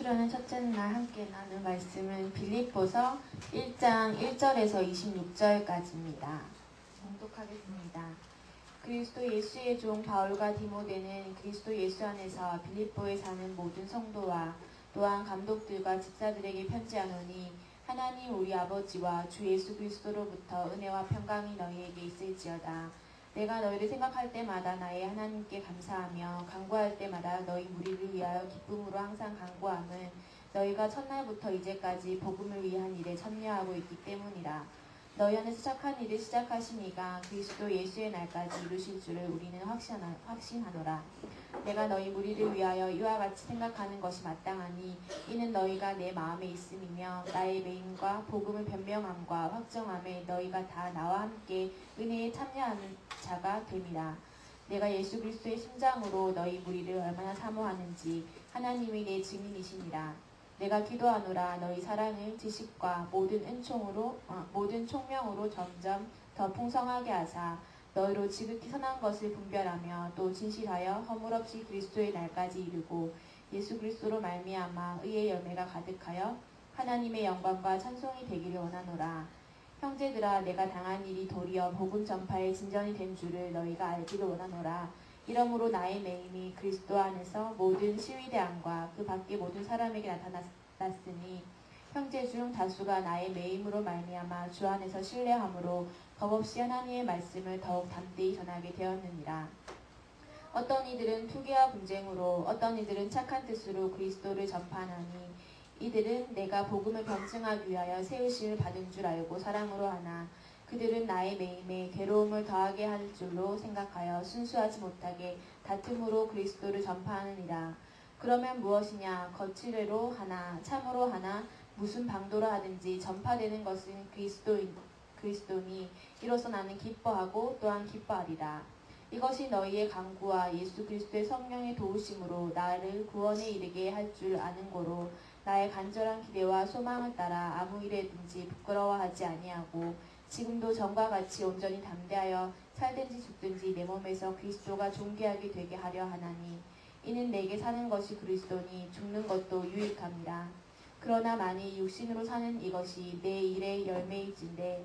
수련회 첫째 날 함께 나눌 말씀은 빌립보서 1장 1절에서 26절까지입니다. 봉독하겠습니다. 그리스도 예수의 종 바울과 디모데는 그리스도 예수 안에서 빌립보에 사는 모든 성도와 또한 감독들과 집사들에게 편지하노니 하나님 우리 아버지와 주 예수 그리스도로부터 은혜와 평강이 너희에게 있을지어다. 내가 너희를 생각할 때마다 나의 하나님께 감사하며 간구할 때마다 너희 무리를 위하여 기쁨으로 항상 간구함은 너희가 첫날부터 이제까지 복음을 위한 일에 참여하고 있기 때문이라. 너희 안에서 착한 일을 시작하신 이가 그리스도 예수의 날까지 이루실 줄을 우리는 확신하노라. 내가 너희 무리를 위하여 이와 같이 생각하는 것이 마땅하니 이는 너희가 내 마음에 있음이며 나의 매임과 복음을 변명함과 확정함에 너희가 다 나와 함께 은혜에 참여하는 자가 됨이라. 내가 예수 그리스도의 심장으로 너희 무리를 얼마나 사모하는지 하나님이 내 증인이시니라. 내가 기도하노라. 너희 사랑을 지식과 모든 총명으로 점점 더 풍성하게 하사 너희로 지극히 선한 것을 분별하며 또 진실하여 허물없이 그리스도의 날까지 이루고 예수 그리스도로 말미암아 의의 열매가 가득하여 하나님의 영광과 찬송이 되기를 원하노라. 형제들아, 내가 당한 일이 도리어 복음 전파의 진전이 된 줄을 너희가 알기를 원하노라. 이러므로 나의 매임이 그리스도 안에서 모든 시위대함과 그 밖의 모든 사람에게 나타났으니 형제 중 다수가 나의 매임으로 말미암아 주 안에서 신뢰함으로 겁없이 하나님의 말씀을 더욱 담대히 전하게 되었느니라. 어떤 이들은 투기와 분쟁으로 어떤 이들은 착한 뜻으로 그리스도를 전파하나니 이들은 내가 복음을 변증하기 위하여 세우심을 받은 줄 알고 사랑으로 하나 그들은 나의 매임에 괴로움을 더하게 할 줄로 생각하여 순수하지 못하게 다툼으로 그리스도를 전파하느니라. 그러면 무엇이냐? 거칠애로 하나 참으로 하나 무슨 방도로 하든지 전파되는 것은 그리스도니 이로써 나는 기뻐하고 또한 기뻐하리라. 이것이 너희의 간구와 예수 그리스도의 성령의 도우심으로 나를 구원에 이르게 할 줄 아는 고로 나의 간절한 기대와 소망을 따라 아무 일에든지 부끄러워하지 아니하고 지금도 전과 같이 온전히 담대하여 살든지 죽든지 내 몸에서 그리스도가 존귀하게 되게 하려 하나니 이는 내게 사는 것이 그리스도니 죽는 것도 유익함이라. 그러나 만일 육신으로 사는 이것이 내 일의 열매일진데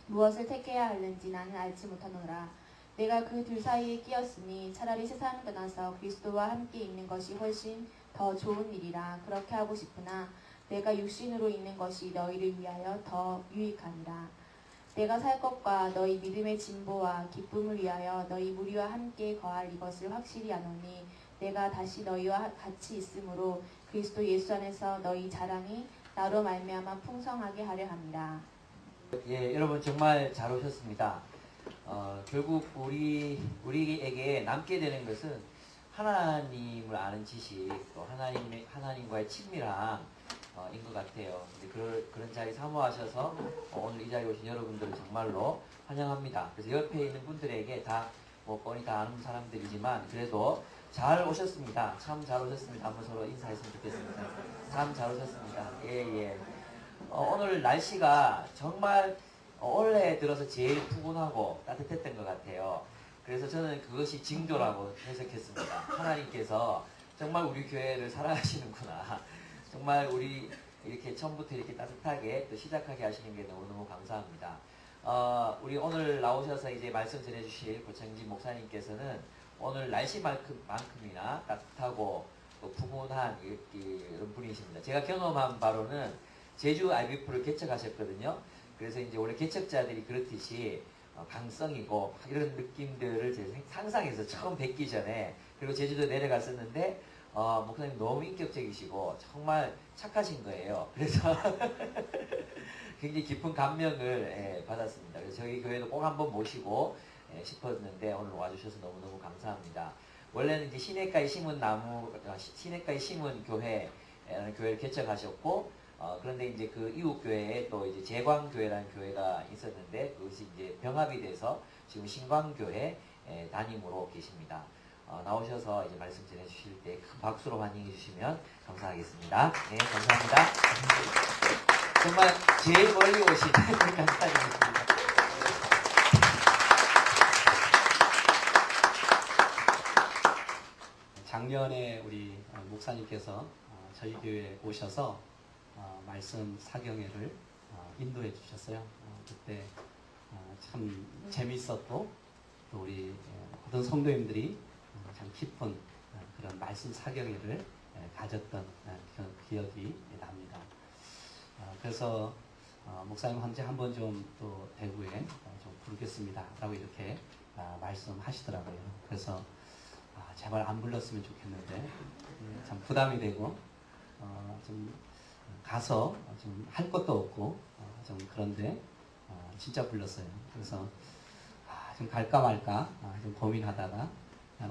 무엇을 택해야 하는지 나는 알지 못하노라. 내가 그 둘 사이에 끼었으니 차라리 세상을 떠나서 그리스도와 함께 있는 것이 훨씬 더 좋은 일이라. 그렇게 하고 싶으나 내가 육신으로 있는 것이 너희를 위하여 더 유익하니라. 내가 살 것과 너희 믿음의 진보와 기쁨을 위하여 너희 무리와 함께 거할 이것을 확실히 아노니 내가 다시 너희와 같이 있으므로 그리스도 예수 안에서 너희 자랑이 나로 말미암아 풍성하게 하려 함이라. 예, 여러분 정말 잘 오셨습니다. 결국 우리에게 남게 되는 것은 하나님을 아는 지식, 또 하나님과의 친밀함 인 것 같아요. 그런 자리 사모하셔서 오늘 이 자리에 오신 여러분들을 정말로 환영합니다. 그래서 옆에 있는 분들에게 다 뻔히 다 아는 사람들이지만 그래도 잘 오셨습니다. 참 잘 오셨습니다. 한번 서로 인사했으면 좋겠습니다. 참 잘 오셨습니다. 예. 오늘 날씨가 정말 올해 들어서 제일 푸근하고 따뜻했던 것 같아요. 그래서 저는 그것이 징조라고 해석했습니다. 하나님께서 정말 우리 교회를 사랑하시는구나. 정말 우리 이렇게 처음부터 이렇게 따뜻하게 또 시작하게 하시는 게 너무너무 감사합니다. 우리 오늘 나오셔서 이제 말씀 전해주실 고창진 목사님께서는 오늘 날씨만큼이나 따뜻하고 또 푸근한 이런 분이십니다. 제가 경험한 바로는 제주 IBF를 개척하셨거든요. 그래서 이제 원래 개척자들이 그렇듯이 강성이고 이런 느낌들을 제가 상상해서 처음 뵙기 전에 그리고 제주도 내려갔었는데 목사님 너무 인격적이시고 정말 착하신 거예요. 그래서 굉장히 깊은 감명을 받았습니다. 그래서 저희 교회도 꼭 한번 모시고 싶었는데 오늘 와주셔서 너무너무 감사합니다. 원래는 이제 시냇가에 심은 교회라는 교회를 개척하셨고 그런데 이제 그 이웃 교회에 또 이제 재광교회라는 교회가 있었는데 그것이 이제 병합이 돼서 지금 신광교회 담임으로 계십니다. 나오셔서 이제 말씀 전해주실 때 큰 박수로 환영해 주시면 감사하겠습니다. 네, 감사합니다. 정말 제일 멀리 오신 감사드리겠습니다. 작년에 우리 목사님께서 저희 교회에 오셔서 말씀 사경회를 인도해 주셨어요. 그때 참 재미있었고 또 우리 모든 성도님들이 참 깊은 그런 말씀 사경회를 가졌던 그 기억이 납니다. 그래서 목사님 언제 한번 좀 또 대구에 좀 부르겠습니다 라고 이렇게 말씀하시더라고요. 그래서 제발 안 불렀으면 좋겠는데 참 부담이 되고 좀 가서 좀 할 것도 없고 좀 그런데 진짜 불렀어요. 그래서 좀 갈까 말까 좀 고민하다가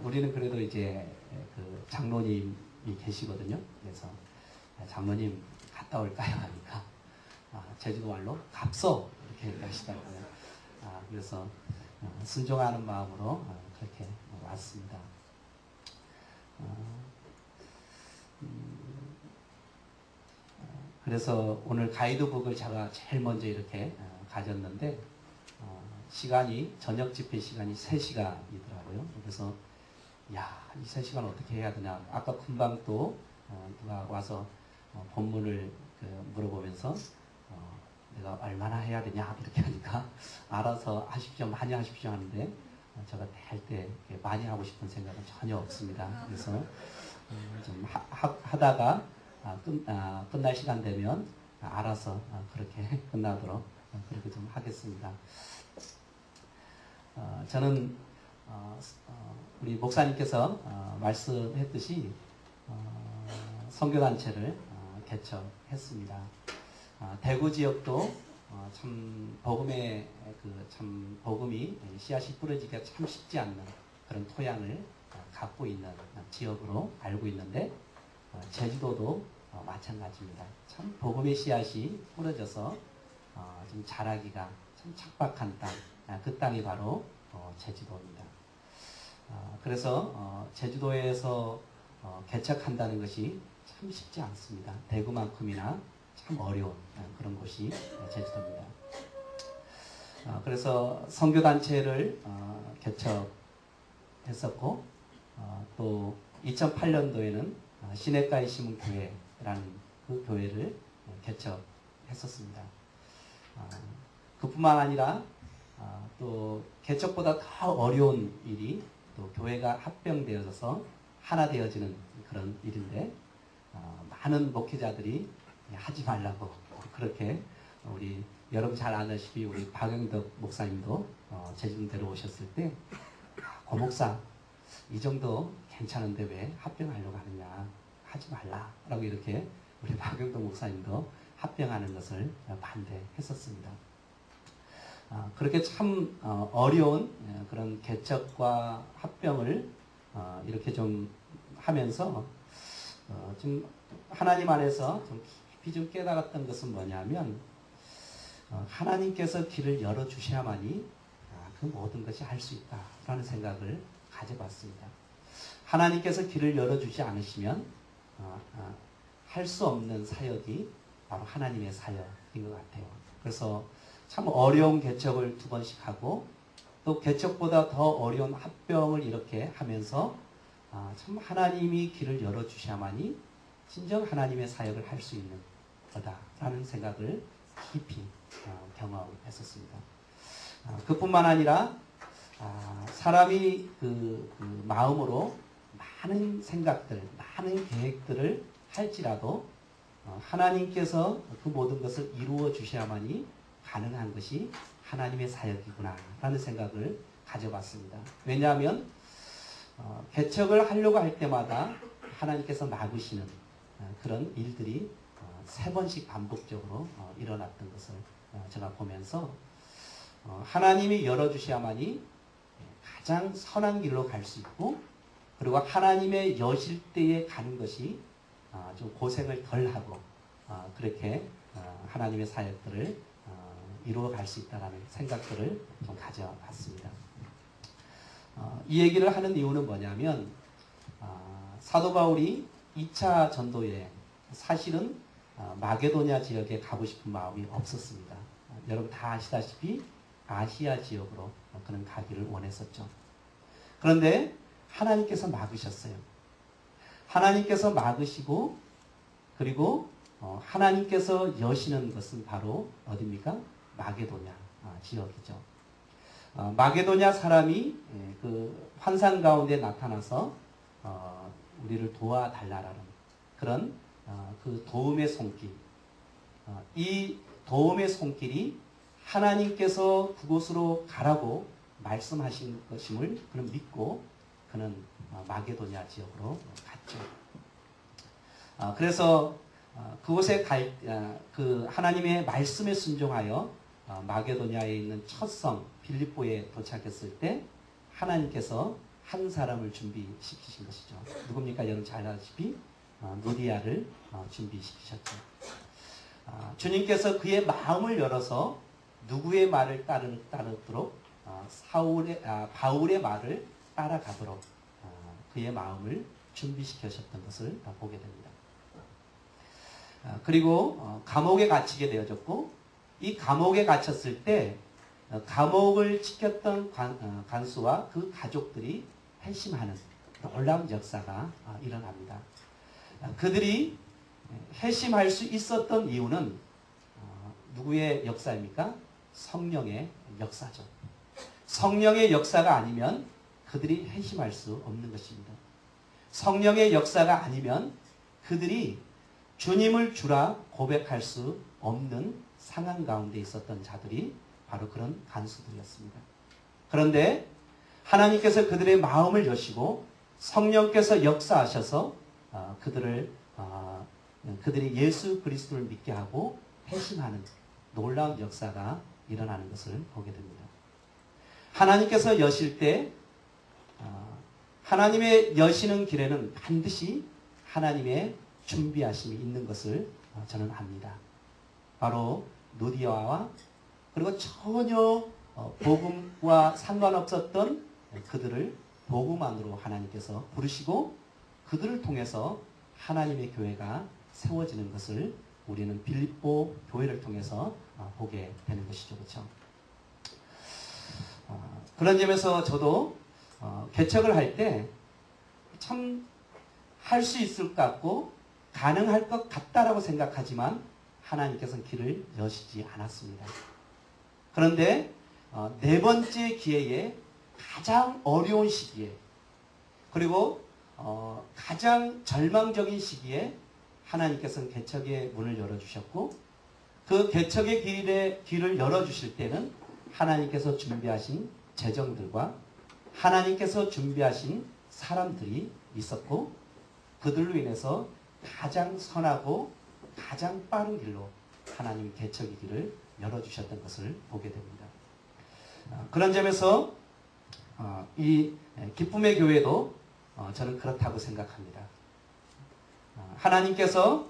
우리는 그래도 이제 그 장로님이 계시거든요. 그래서 장로님 갔다 올까요? 하니까 제주도 말로 갑소 이렇게 얘기하시더라고요. 그래서 순종하는 마음으로 그렇게 왔습니다. 그래서 오늘 가이드북을 제가 제일 먼저 이렇게 가졌는데 시간이 저녁 집회 시간이 3시간이더라고요. 그래서 야, 이 3시간 어떻게 해야 되냐. 아까 금방 또 누가 와서 본문을 물어보면서 내가 얼마나 해야 되냐 이렇게 하니까 알아서 하십시오, 많이 하십시오 하는데 제가 할 때 많이 하고 싶은 생각은 전혀 없습니다. 그래서 좀 하다가 끝날 시간 되면 알아서 그렇게 끝나도록 그렇게 좀 하겠습니다. 저는 우리 목사님께서 말씀했듯이 선교단체를 개척했습니다. 대구 지역도 참 복음의 참 복음이 씨앗이 뿌려지기가 참 쉽지 않는 그런 토양을 갖고 있는 지역으로 알고 있는데 제주도도 마찬가지입니다. 참 복음의 씨앗이 뿌려져서 좀 자라기가 참 척박한 땅, 그 땅이 바로 제주도입니다. 그래서 제주도에서 개척한다는 것이 참 쉽지 않습니다. 대구만큼이나 참 어려운 그런 곳이 제주도입니다. 그래서 선교단체를 개척했었고 또 2008년도에는 시냇가에 심은 교회라는 그 교회를 개척했었습니다. 그뿐만 아니라 또 개척보다 더 어려운 일이 또 교회가 합병되어져서 하나 되어지는 그런 일인데 많은 목회자들이 하지 말라고 그렇게 우리 여러분 잘 아시다시피 우리 박영덕 목사님도 제주도로 오셨을 때 고목사 이 정도 괜찮은데 왜 합병하려고 하느냐 하지 말라라고 이렇게 우리 박영덕 목사님도 합병하는 것을 반대했었습니다. 그렇게 참 어려운 그런 개척과 합병을 이렇게 좀 하면서 좀 하나님 안에서 좀 깊이 좀 깨달았던 것은 뭐냐면 하나님께서 길을 열어주셔야만이 그 모든 것이 할 수 있다라는 생각을 가져봤습니다. 하나님께서 길을 열어주지 않으시면 할 수 없는 사역이 바로 하나님의 사역인 것 같아요. 그래서 참 어려운 개척을 2번씩 하고 또 개척보다 더 어려운 합병을 이렇게 하면서 참 하나님이 길을 열어주셔야만이 진정 하나님의 사역을 할 수 있는 거다라는 생각을 깊이 경험했었습니다. 그뿐만 아니라 사람이 그 마음으로 많은 생각들, 많은 계획들을 할지라도 하나님께서 그 모든 것을 이루어 주셔야만이 가능한 것이 하나님의 사역이구나 라는 생각을 가져봤습니다. 왜냐하면 개척을 하려고 할 때마다 하나님께서 막으시는 그런 일들이 3번씩 반복적으로 일어났던 것을 제가 보면서 하나님이 열어주셔야만이 가장 선한 길로 갈 수 있고 그리고 하나님의 여실 때에 가는 것이 좀 고생을 덜 하고 그렇게 하나님의 사역들을 이루어 갈 수 있다는 생각들을 좀 가져봤습니다. 이 얘기를 하는 이유는 뭐냐면 사도 바울이 2차 전도에 사실은 마게도냐 지역에 가고 싶은 마음이 없었습니다. 여러분 다 아시다시피 아시아 지역으로 그는 가기를 원했었죠. 그런데 하나님께서 막으셨어요. 하나님께서 막으시고 그리고 하나님께서 여시는 것은 바로 어디입니까? 마게도냐 지역이죠. 마게도냐 사람이 그 환상 가운데 나타나서 우리를 도와달라라는 그런 그 도움의 손길, 이 도움의 손길이 하나님께서 그곳으로 가라고 말씀하신 것임을 그는 믿고 그는 마게도냐 지역으로 갔죠. 그래서 그곳에 그 하나님의 말씀에 순종하여 마게도냐에 있는 첫 성 빌립보에 도착했을 때 하나님께서 한 사람을 준비시키신 것이죠. 누굽니까? 여러분 잘 아시다시피 누디아를 준비시키셨죠. 주님께서 그의 마음을 열어서 누구의 말을 따르도록 바울의 말을 따라가도록 그의 마음을 준비시키셨던 것을 보게 됩니다. 그리고 감옥에 갇히게 되어졌고 이 감옥에 갇혔을 때 감옥을 지켰던 간수와 그 가족들이 회심하는 놀라운 역사가 일어납니다. 그들이 회심할 수 있었던 이유는 누구의 역사입니까? 성령의 역사죠. 성령의 역사가 아니면 그들이 회심할 수 없는 것입니다. 성령의 역사가 아니면 그들이 주님을 주라 고백할 수 없는 상황 가운데 있었던 자들이 바로 그런 간수들이었습니다. 그런데 하나님께서 그들의 마음을 여시고 성령께서 역사하셔서 그들이 예수 그리스도를 믿게 하고 회심하는 놀라운 역사가 일어나는 것을 보게 됩니다. 하나님께서 여실 때 하나님의 여시는 길에는 반드시 하나님의 준비하심이 있는 것을 저는 압니다. 바로 누디아와 그리고 전혀 복음과 상관없었던 그들을 복음 안으로 하나님께서 부르시고 그들을 통해서 하나님의 교회가 세워지는 것을 우리는 빌립보 교회를 통해서 보게 되는 것이죠. 그렇죠? 그런 점에서 저도 개척을 할 때 참 할 수 있을 것 같고 가능할 것 같다라고 생각하지만 하나님께서는 길을 여시지 않았습니다. 그런데 네 번째 기회에 가장 어려운 시기에 그리고 가장 절망적인 시기에 하나님께서는 개척의 문을 열어주셨고 그 개척의 길을 열어주실 때는 하나님께서 준비하신 재정들과 하나님께서 준비하신 사람들이 있었고 그들로 인해서 가장 선하고 가장 빠른 길로 하나님이 개척의 길을 열어주셨던 것을 보게 됩니다. 그런 점에서 이 기쁨의 교회도 저는 그렇다고 생각합니다. 하나님께서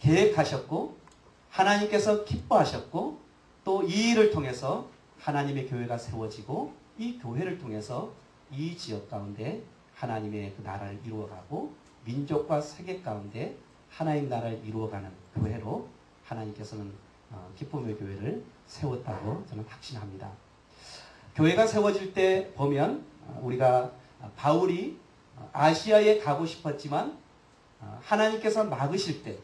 계획하셨고 하나님께서 기뻐하셨고 또 이 일을 통해서 하나님의 교회가 세워지고 이 교회를 통해서 이 지역 가운데 하나님의 그 나라를 이루어가고 민족과 세계 가운데 하나님 나라를 이루어가는 교회로 하나님께서는 기쁨의 교회를 세웠다고 저는 확신합니다. 교회가 세워질 때 보면 우리가 바울이 아시아에 가고 싶었지만 하나님께서 막으실 때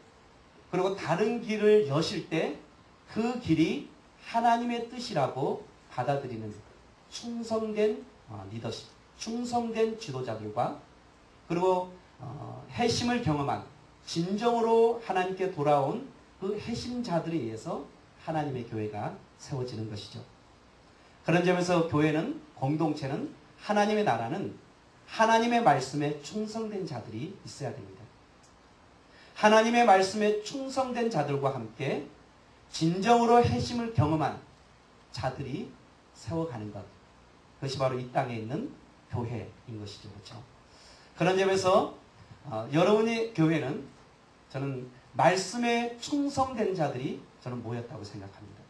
그리고 다른 길을 여실 때 그 길이 하나님의 뜻이라고 받아들이는 충성된 리더십, 충성된 지도자들과 그리고 회심을 경험한 진정으로 하나님께 돌아온 그 회심자들에 의해서 하나님의 교회가 세워지는 것이죠. 그런 점에서 교회는 공동체는 하나님의 나라는 하나님의 말씀에 충성된 자들이 있어야 됩니다. 하나님의 말씀에 충성된 자들과 함께 진정으로 회심을 경험한 자들이 세워가는 것. 그것이 바로 이 땅에 있는 교회인 것이죠. 그렇죠? 그런 점에서 여러분의 교회는 저는 말씀에 충성된 자들이 저는 모였다고 생각합니다.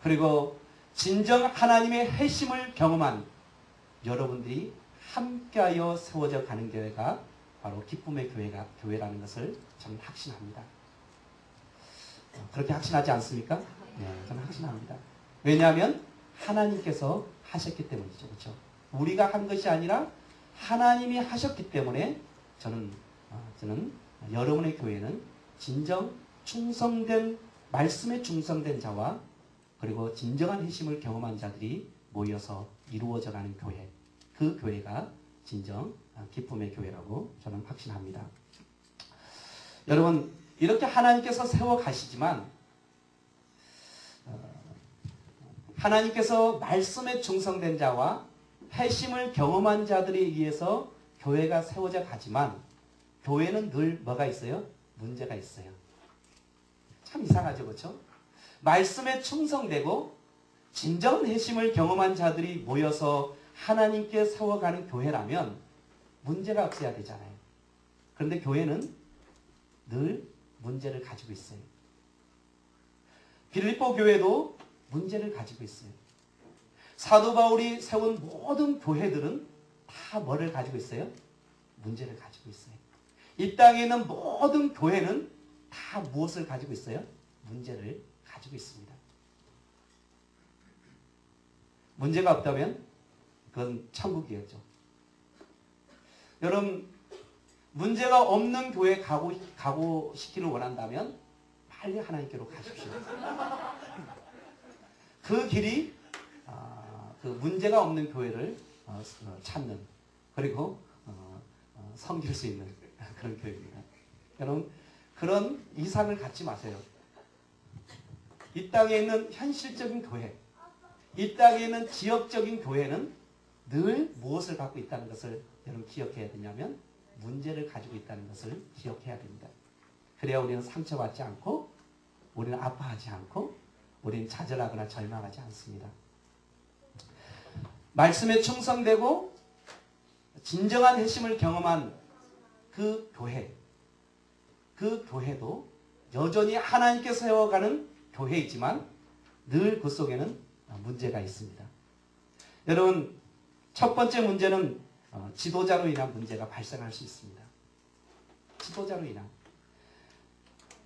그리고 진정 하나님의 회심을 경험한 여러분들이 함께하여 세워져 가는 교회가 바로 기쁨의 교회라는 것을 저는 확신합니다. 그렇게 확신하지 않습니까? 네, 저는 확신합니다. 왜냐하면 하나님께서 하셨기 때문이죠. 그렇죠? 우리가 한 것이 아니라 하나님이 하셨기 때문에 저는 여러분의 교회는 진정 충성된 말씀에 충성된 자와 그리고 진정한 회심을 경험한 자들이 모여서 이루어져가는 교회, 그 교회가 진정 기쁨의 교회라고 저는 확신합니다. 여러분, 이렇게 하나님께서 세워가시지만 하나님께서 말씀에 충성된 자와 회심을 경험한 자들에 의해서 교회가 세워져 가지만 교회는 늘 뭐가 있어요? 문제가 있어요. 참 이상하죠, 그렇죠? 말씀에 충성되고 진정한 회심을 경험한 자들이 모여서 하나님께 세워가는 교회라면 문제가 없어야 되잖아요. 그런데 교회는 늘 문제를 가지고 있어요. 빌립보 교회도 문제를 가지고 있어요. 사도 바울이 세운 모든 교회들은 다 뭐를 가지고 있어요? 문제를 가지고 있어요. 이 땅에 있는 모든 교회는 다 무엇을 가지고 있어요? 문제를 가지고 있습니다. 문제가 없다면 그건 천국이었죠. 여러분, 문제가 없는 교회 가고 싶기를 원한다면 빨리 하나님께로 가십시오. 그 길이 그 문제가 없는 교회를 찾는 그리고 섬길 수 있는 그런 교회입니다. 여러분, 그런 이상을 갖지 마세요. 이 땅에 있는 현실적인 교회, 이 땅에 있는 지역적인 교회는 늘 무엇을 갖고 있다는 것을 여러분 기억해야 되냐면 문제를 가지고 있다는 것을 기억해야 됩니다. 그래야 우리는 상처받지 않고 우리는 아파하지 않고 우리는 좌절하거나 절망하지 않습니다. 말씀에 충성되고 진정한 회심을 경험한 그 교회, 그 교회도 여전히 하나님께 세워가는 교회이지만 늘 그 속에는 문제가 있습니다. 여러분, 첫 번째 문제는 지도자로 인한 문제가 발생할 수 있습니다. 지도자로 인한.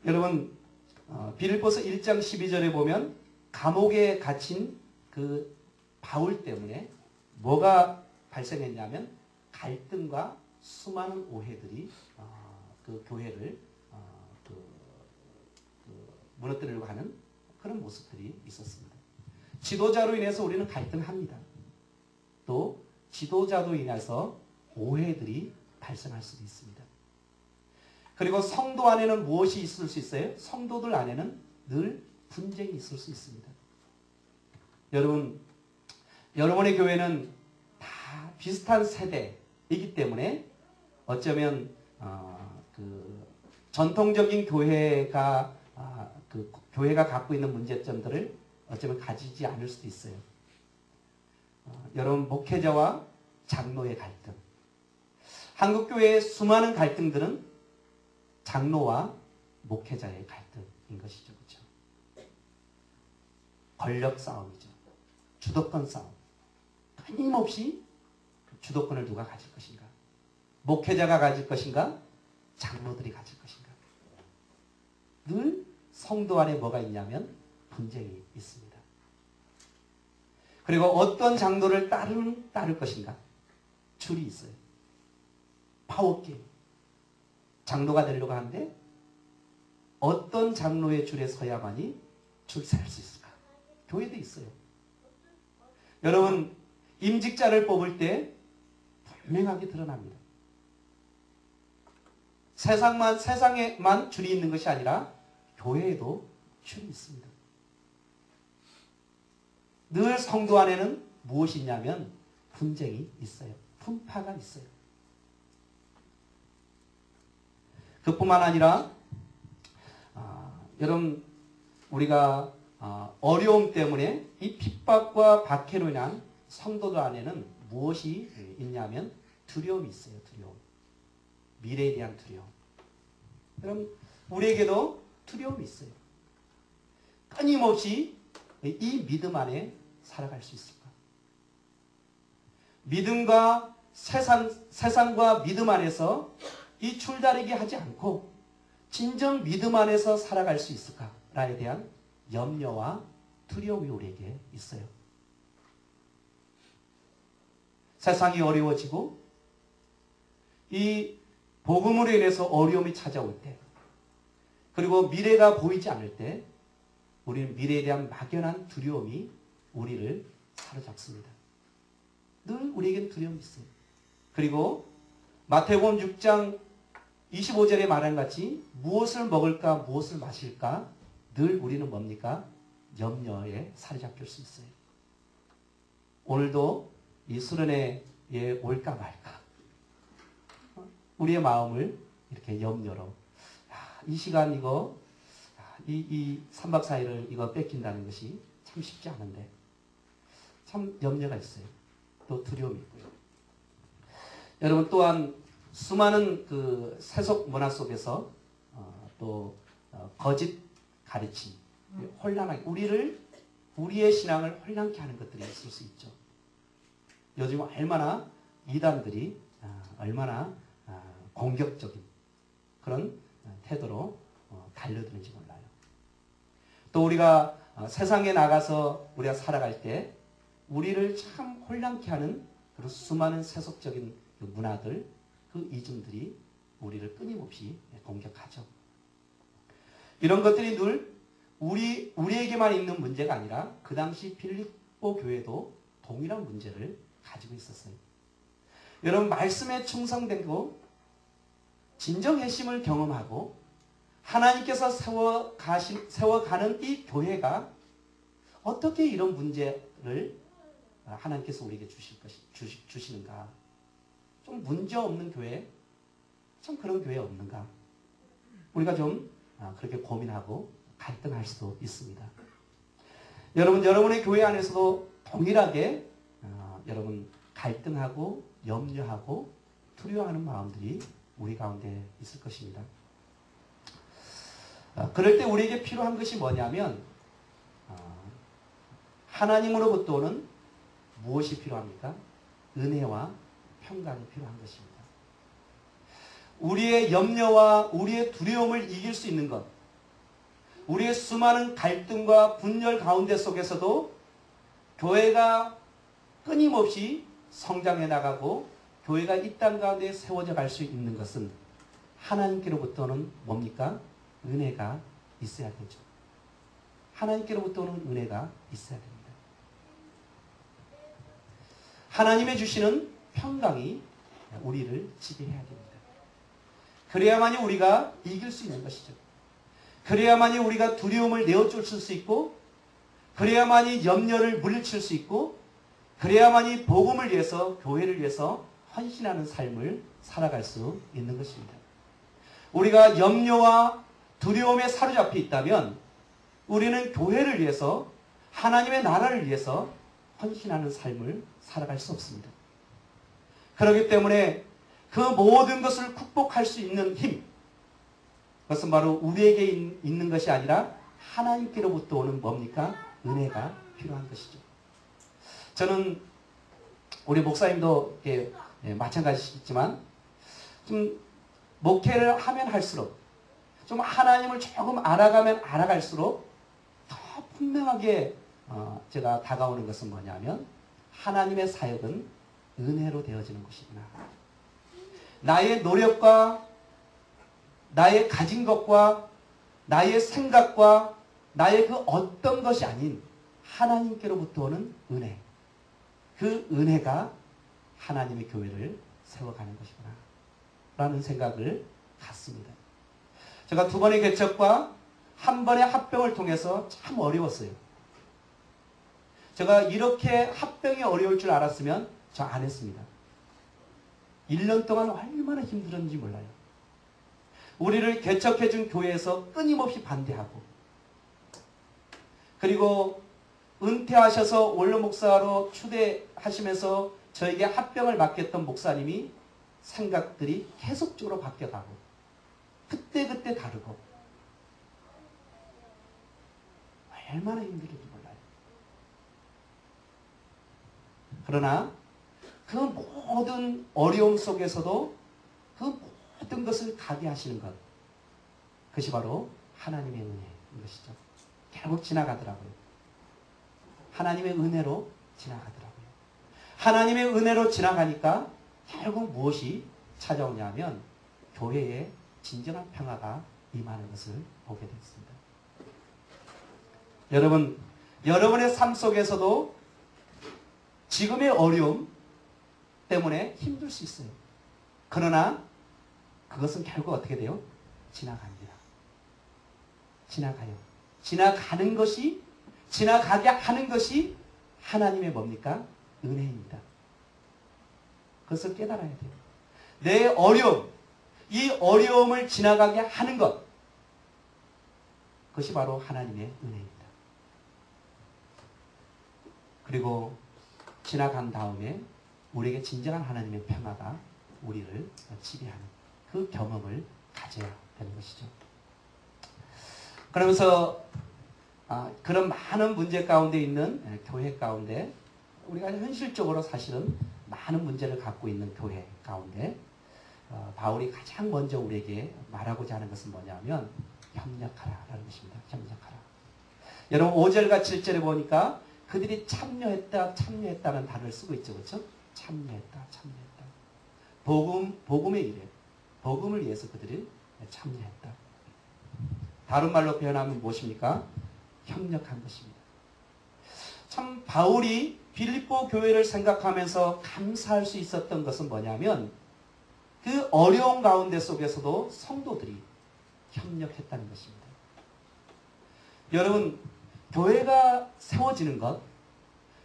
여러분, 빌립보서 1장 12절에 보면 감옥에 갇힌 그 바울 때문에 뭐가 발생했냐면 갈등과 수많은 오해들이 그 교회를 무너뜨리려고 하는 그런 모습들이 있었습니다. 지도자로 인해서 우리는 갈등합니다. 또 지도자로 인해서 오해들이 발생할 수도 있습니다. 그리고 성도 안에는 무엇이 있을 수 있어요? 성도들 안에는 늘 분쟁이 있을 수 있습니다. 여러분의 교회는 다 비슷한 세대이기 때문에 어쩌면 그 전통적인 교회가 그 교회가 갖고 있는 문제점들을 어쩌면 가지지 않을 수도 있어요. 여러분, 목회자와 장로의 갈등. 한국 교회의 수많은 갈등들은 장로와 목회자의 갈등인 것이죠, 그렇죠? 권력 싸움이죠. 주도권 싸움. 끊임없이 주도권을 누가 가질 것인가? 목회자가 가질 것인가? 장로들이 가질 것인가? 늘 성도 안에 뭐가 있냐면 분쟁이 있습니다. 그리고 어떤 장로를 따를 것인가? 줄이 있어요. 파워게임. 장로가 되려고 하는데 어떤 장로의 줄에 서야만이 줄 설 수 있을까? 교회도 있어요. 여러분, 임직자를 뽑을 때 분명하게 드러납니다. 세상에만 줄이 있는 것이 아니라 교회에도 줄이 있습니다. 늘 성도 안에는 무엇이 있냐면 분쟁이 있어요. 분파가 있어요. 그뿐만 아니라 여러분, 우리가 어려움 때문에 이 핍박과 박해로 인한 성도들 안에는 무엇이 있냐면 두려움이 있어요. 두려움. 미래에 대한 두려움. 여러분, 우리에게도 두려움이 있어요. 끊임없이 이 믿음 안에 살아갈 수 있을까? 믿음과 세상과 믿음 안에서 이 줄다리기 하지 않고 진정 믿음 안에서 살아갈 수 있을까에 대한 염려와 두려움이 우리에게 있어요. 세상이 어려워지고 이 복음으로 인해서 어려움이 찾아올 때, 그리고 미래가 보이지 않을 때 우리는 미래에 대한 막연한 두려움이 우리를 사로잡습니다. 늘 우리에겐 두려움이 있어요. 그리고 마태복음 6장 25절에 말한 같이 무엇을 먹을까 무엇을 마실까 늘 우리는 뭡니까? 염려에 사로잡힐 수 있어요. 오늘도 이 수련회에 올까 말까 우리의 마음을 이렇게 염려로 이 시간 이거 이 3박 4일을 이거 뺏긴다는 것이 참 쉽지 않은데 참 염려가 있어요. 또 두려움이 있고요. 여러분 또한 수많은 그 세속 문화 속에서 거짓 가르침, 혼란하게 우리의 신앙을 혼란케 하는 것들이 있을 수 있죠. 요즘 얼마나 이단들이 얼마나 공격적인 그런 태도로 달려드는지 몰라요. 또 우리가 세상에 나가서 우리가 살아갈 때 우리를 참 혼란케 하는 그런 수많은 세속적인 그 문화들, 그 이중들이 우리를 끊임없이 공격하죠. 이런 것들이 늘 우리에게만 있는 문제가 아니라 그 당시 빌립보 교회도 동일한 문제를 가지고 있었어요. 여러분 말씀에 충성되고 진정 회심을 경험하고 하나님께서 세워가는 이 교회가 어떻게 이런 문제를 하나님께서 우리에게 주시는가? 좀 문제 없는 교회, 참 그런 교회 없는가? 우리가 좀 그렇게 고민하고 갈등할 수도 있습니다. 여러분의 교회 안에서도 동일하게 여러분 갈등하고 염려하고 두려워하는 마음들이 우리 가운데 있을 것입니다. 그럴 때 우리에게 필요한 것이 뭐냐면 하나님으로부터 오는 무엇이 필요합니까? 은혜와 평강이 필요한 것입니다. 우리의 염려와 우리의 두려움을 이길 수 있는 것, 우리의 수많은 갈등과 분열 가운데 속에서도 교회가 끊임없이 성장해 나가고 교회가 이 땅 가운데 세워져 갈 수 있는 것은 하나님께로부터는 뭡니까? 은혜가 있어야 되죠. 하나님께로부터 오는 은혜가 있어야 됩니다. 하나님의 주시는 평강이 우리를 지배해야 됩니다. 그래야만이 우리가 이길 수 있는 것이죠. 그래야만이 우리가 두려움을 내어줄 수 있고, 그래야만이 염려를 물리칠 수 있고, 그래야만이 복음을 위해서, 교회를 위해서 헌신하는 삶을 살아갈 수 있는 것입니다. 우리가 염려와 두려움에 사로잡혀 있다면 우리는 교회를 위해서, 하나님의 나라를 위해서 헌신하는 삶을 살아갈 수 없습니다. 그렇기 때문에 그 모든 것을 극복할 수 있는 힘, 그것은 바로 우리에게 있는 것이 아니라 하나님께로부터 오는 뭡니까? 은혜가 필요한 것이죠. 저는 우리 목사님도 마찬가지시겠지만 좀 목회를 하면 할수록 좀 하나님을 조금 알아가면 알아갈수록 더 분명하게 제가 다가오는 것은 뭐냐면 하나님의 사역은 은혜로 되어지는 것이구나. 나의 노력과 나의 가진 것과 나의 생각과 나의 그 어떤 것이 아닌 하나님께로부터 오는 은혜. 그 은혜가 하나님의 교회를 세워가는 것이구나. 라는 생각을 갖습니다. 제가 2번의 개척과 1번의 합병을 통해서 참 어려웠어요. 제가 이렇게 합병이 어려울 줄 알았으면 저 안 했습니다. 1년 동안 얼마나 힘들었는지 몰라요. 우리를 개척해준 교회에서 끊임없이 반대하고, 그리고 은퇴하셔서 원로 목사로 추대하시면서 저에게 합병을 맡겼던 목사님이 생각들이 계속적으로 바뀌어가고 그때그때 다르고 얼마나 힘들었는지 몰라요. 그러나 그 모든 어려움 속에서도 그 모든 것을 가게 하시는 것, 그것이 바로 하나님의 은혜인 것이죠. 결국 지나가더라고요. 하나님의 은혜로 지나가더라고요. 하나님의 은혜로 지나가니까 결국 무엇이 찾아오냐면 교회에 진정한 평화가 임하는 것을 보게 됐습니다. 여러분, 여러분의 삶 속에서도 지금의 어려움 때문에 힘들 수 있어요. 그러나 그것은 결국 어떻게 돼요? 지나갑니다. 지나가요. 지나가게 하는 것이 하나님의 뭡니까? 은혜입니다. 그것을 깨달아야 돼요. 내 어려움, 이 어려움을 지나가게 하는 것, 그것이 바로 하나님의 은혜입니다. 그리고 지나간 다음에 우리에게 진정한 하나님의 평화가 우리를 지배하는 그 경험을 가져야 되는 것이죠. 그러면서 그런 많은 문제 가운데 있는 교회 가운데 우리가 현실적으로 사실은 많은 문제를 갖고 있는 교회 가운데 바울이 가장 먼저 우리에게 말하고자 하는 것은 뭐냐면 협력하라라는 것입니다. 협력하라. 여러분 5절과 7절에 보니까 그들이 참여했다는 단어를 쓰고 있죠. 그렇죠? 참여했다. 복음의 일에, 복음을 위해서 그들이 참여했다. 다른 말로 표현하면 무엇입니까? 협력한 것입니다. 참 바울이 빌립보 교회를 생각하면서 감사할 수 있었던 것은 뭐냐면 그 어려운 가운데 속에서도 성도들이 협력했다는 것입니다. 여러분, 교회가 세워지는 것,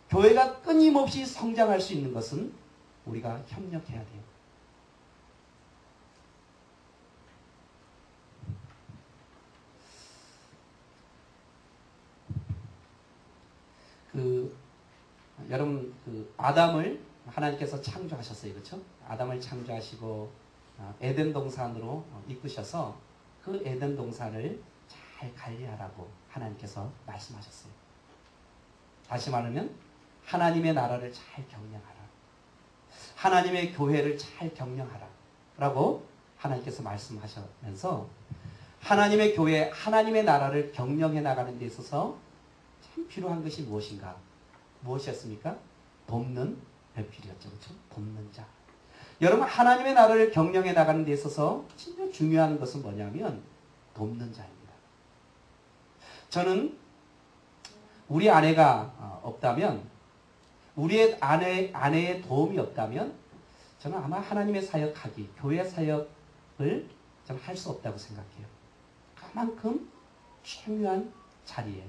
교회가 끊임없이 성장할 수 있는 것은 우리가 협력해야 돼요. 여러분, 아담을 하나님께서 창조하셨어요. 그렇죠? 아담을 창조하시고 에덴 동산으로 이끄셔서 그 에덴 동산을 잘 관리하라고 하나님께서 말씀하셨어요. 다시 말하면 하나님의 나라를 잘 경영하라. 하나님의 교회를 잘 경영하라. 라고 하나님께서 말씀하시면서 하나님의 교회, 하나님의 나라를 경영해 나가는 데 있어서 참 필요한 것이 무엇인가? 무엇이었습니까? 돕는 배필이었죠. 그렇죠? 돕는 자. 여러분, 하나님의 나라를 경영해 나가는 데 있어서 진짜 중요한 것은 뭐냐면 돕는 자입니다. 저는 우리 아내가 없다면, 우리의 아내의 도움이 없다면 저는 아마 하나님의 사역하기, 교회 사역을 저는 할 수 없다고 생각해요. 그만큼 중요한 자리에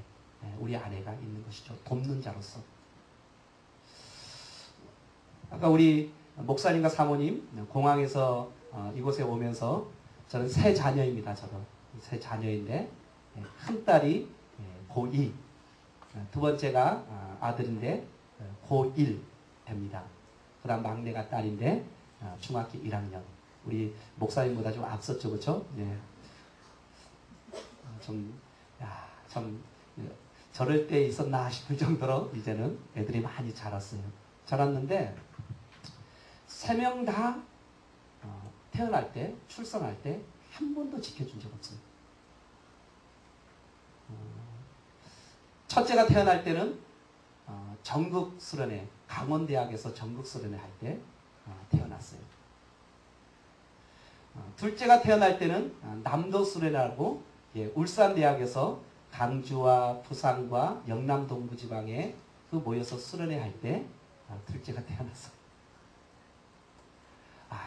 우리 아내가 있는 것이죠. 돕는 자로서. 아까 우리 목사님과 사모님 공항에서 이곳에 오면서 저는 세 자녀입니다. 저도 세 자녀인데 큰 딸이 고2, 두 번째가 아들인데 고1 됩니다. 그 다음 막내가 딸인데 중학교 1학년. 우리 목사님보다 좀 앞섰죠. 그렇죠? 예. 참 저럴 때 있었나 싶을 정도로 이제는 애들이 많이 자랐어요. 자랐는데 세 명 다 태어날 때, 출산할 때 한 번도 지켜준 적 없어요. 첫째가 태어날 때는 전국 수련회, 강원대학에서 전국 수련회 할 때 태어났어요. 둘째가 태어날 때는 남도 수련회라고 울산대학에서 강주와 부산과 영남 동부지방에 모여서 수련회 할 때 둘째가 태어났어요.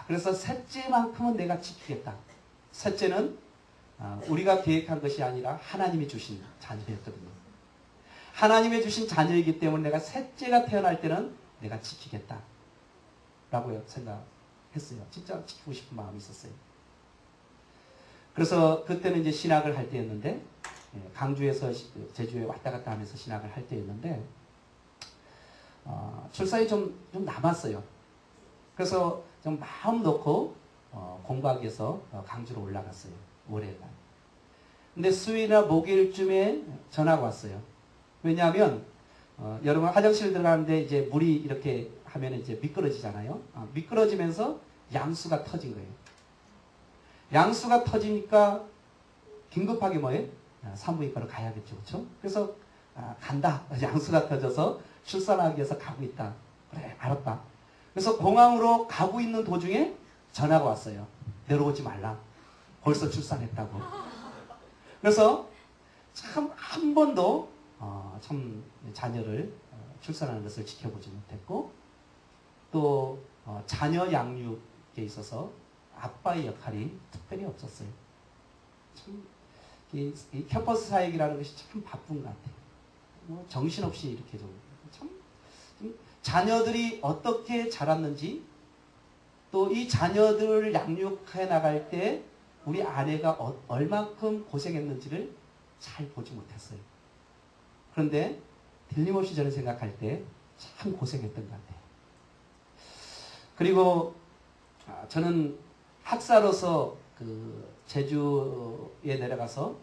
그래서 셋째만큼은 내가 지키겠다. 셋째는 우리가 계획한 것이 아니라 하나님이 주신 자녀였거든요. 하나님이 주신 자녀이기 때문에 내가 셋째가 태어날 때는 내가 지키겠다. 라고 생각했어요. 진짜 지키고 싶은 마음이 있었어요. 그래서 그때는 이제 신학을 할 때였는데, 강주에서 제주에 왔다 갔다 하면서 신학을 할 때였는데, 출산이 좀 남았어요. 그래서 좀 마음 놓고 공부하기 위해서 강주로 올라갔어요. 월요일날. 근데 수요일이나 목요일쯤에 전화가 왔어요. 왜냐하면 여러분 화장실 들어가는데 이제 물이 이렇게 하면 이제 미끄러지잖아요. 미끄러지면서 양수가 터진 거예요. 양수가 터지니까 긴급하게 뭐예요? 산부인과로 가야겠죠. 그렇죠? 그래서 간다. 양수가 터져서 출산하기 위해서 가고 있다. 그래, 알았다. 그래서 공항으로 가고 있는 도중에 전화가 왔어요. 내려오지 말라. 벌써 출산했다고. 그래서 참 한 번도 참 자녀를 출산하는 것을 지켜보지 못했고 또 자녀 양육에 있어서 아빠의 역할이 특별히 없었어요. 참 이 캠퍼스 사역이라는 것이 참 바쁜 것 같아요. 뭐 정신없이 이렇게 좀 자녀들이 어떻게 자랐는지 또 이 자녀들을 양육해 나갈 때 우리 아내가 얼만큼 고생했는지를 잘 보지 못했어요. 그런데 틀림없이 저는 생각할 때 참 고생했던 것 같아요. 그리고 저는 학사로서 그 제주에 내려가서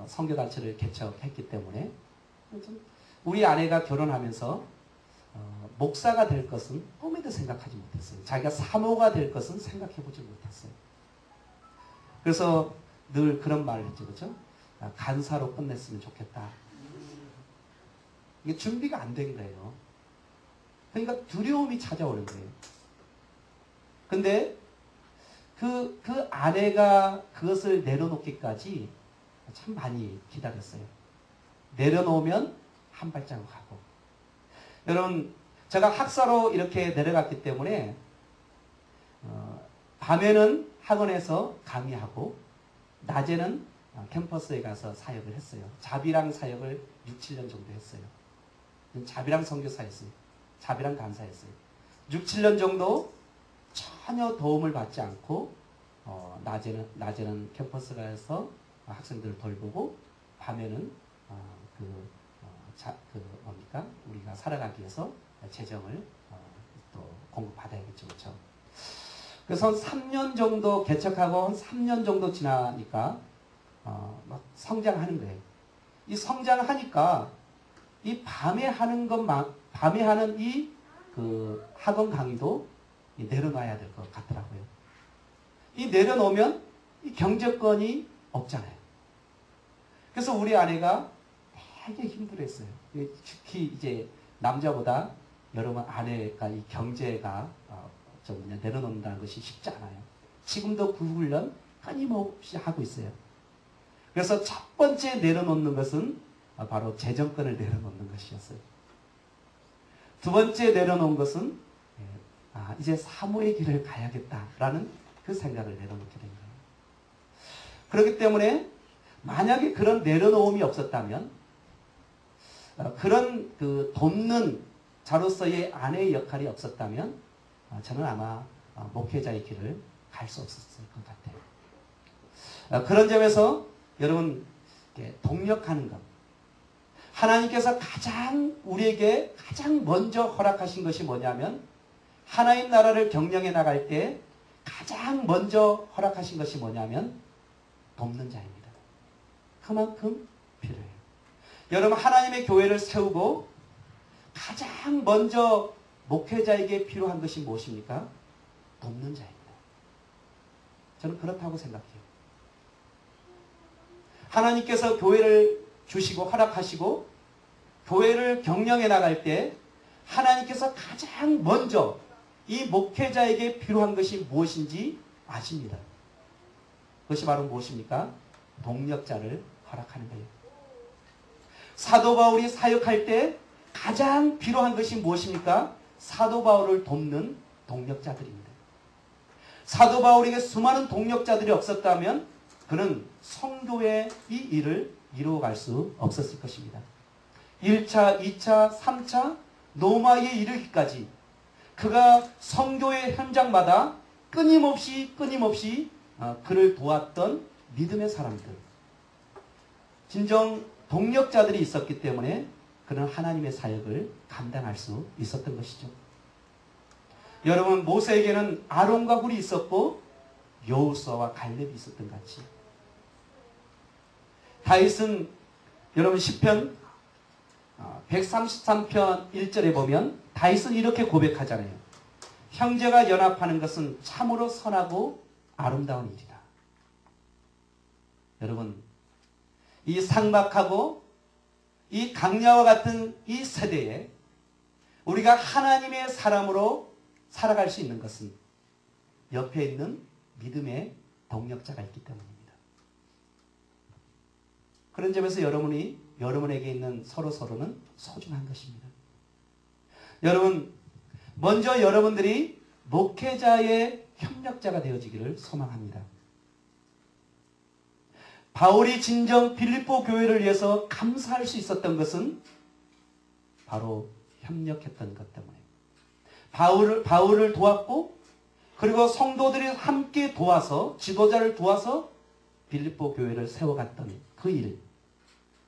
선교단체를 개척했기 때문에 우리 아내가 결혼하면서 목사가 될 것은 꿈에도 생각하지 못했어요. 자기가 사모가 될 것은 생각해보지 못했어요. 그래서 늘 그런 말을 했죠. 그렇죠? 간사로 끝냈으면 좋겠다. 이게 준비가 안 된 거예요. 그러니까 두려움이 찾아오는 거예요. 근데 그 아내가 그것을 내려놓기까지 참 많이 기다렸어요. 내려놓으면 한 발자국 하고. 여러분, 제가 학사로 이렇게 내려갔기 때문에 밤에는 학원에서 강의하고 낮에는 캠퍼스에 가서 사역을 했어요. 자비랑 사역을 6, 7년 정도 했어요. 자비랑 선교사였어요. 자비랑 간사였어요. 6, 7년 정도 전혀 도움을 받지 않고 낮에는 캠퍼스 가서 학생들을 돌보고 밤에는 우리가 살아가기 위해서 재정을 또 공급받아야겠죠. 그렇죠? 그래서 3년 정도 개척하고 3년 정도 지나니까 막 성장하는 거예요. 이 성장하니까 이 밤에 하는 이 그 학원 강의도 내려놔야 될 것 같더라고요. 이 내려놓으면 이 경제권이 없잖아요. 그래서 우리 아내가 되게 힘들었어요. 특히 이제 남자보다 여러분 아내가 이 경제가 내려놓는다는 것이 쉽지 않아요. 지금도 그 훈련 끊임없이 하고 있어요. 그래서 첫 번째 내려놓는 것은 바로 재정권을 내려놓는 것이었어요. 두 번째 내려놓은 것은 이제 사모의 길을 가야겠다라는 그 생각을 내려놓게 된 거예요. 그렇기 때문에 만약에 그런 내려놓음이 없었다면 그런 그 돕는 자로서의 아내의 역할이 없었다면 저는 아마 목회자의 길을 갈 수 없었을 것 같아요. 그런 점에서 여러분 동력하는 것 하나님께서 우리에게 가장 먼저 허락하신 것이 뭐냐면 하나님 나라를 경영해 나갈 때 가장 먼저 허락하신 것이 뭐냐면 돕는 자입니다. 그만큼 필요해요. 여러분 하나님의 교회를 세우고 가장 먼저 목회자에게 필요한 것이 무엇입니까? 돕는 자입니다. 저는 그렇다고 생각해요. 하나님께서 교회를 주시고 허락하시고 교회를 경영해 나갈 때 하나님께서 가장 먼저 이 목회자에게 필요한 것이 무엇인지 아십니다. 그것이 바로 무엇입니까? 동력자를 허락하는 거예요. 사도 바울이 사역할 때 가장 필요한 것이 무엇입니까? 사도 바울을 돕는 동력자들입니다. 사도 바울에게 수많은 동력자들이 없었다면 그는 성도의 이 일을 이루어갈 수 없었을 것입니다. 1차, 2차, 3차 노마에 이르기까지 그가 성교의 현장마다 끊임없이 그를 도왔던 믿음의 사람들, 진정 동력자들이 있었기 때문에 그는 하나님의 사역을 감당할 수 있었던 것이죠. 여러분 모세에게는 아론과 훌이 있었고 여호수아와 갈렙이 있었던 같이 다윗은 여러분 시편 133편 1절에 보면 다윗은 이렇게 고백하잖아요. 형제가 연합하는 것은 참으로 선하고 아름다운 일이다. 여러분 이 삭막하고 이 강야와 같은 이 세대에 우리가 하나님의 사람으로 살아갈 수 있는 것은 옆에 있는 믿음의 동력자가 있기 때문입니다. 그런 점에서 여러분에게 있는 서로는 소중한 것입니다. 여러분, 먼저 여러분들이 목회자의 협력자가 되어지기를 소망합니다. 바울이 진정 빌립보 교회를 위해서 감사할 수 있었던 것은 바로 협력했던 것 때문에 바울을 도왔고 그리고 성도들이 함께 도와서 지도자를 도와서 빌립보 교회를 세워갔던 그 일,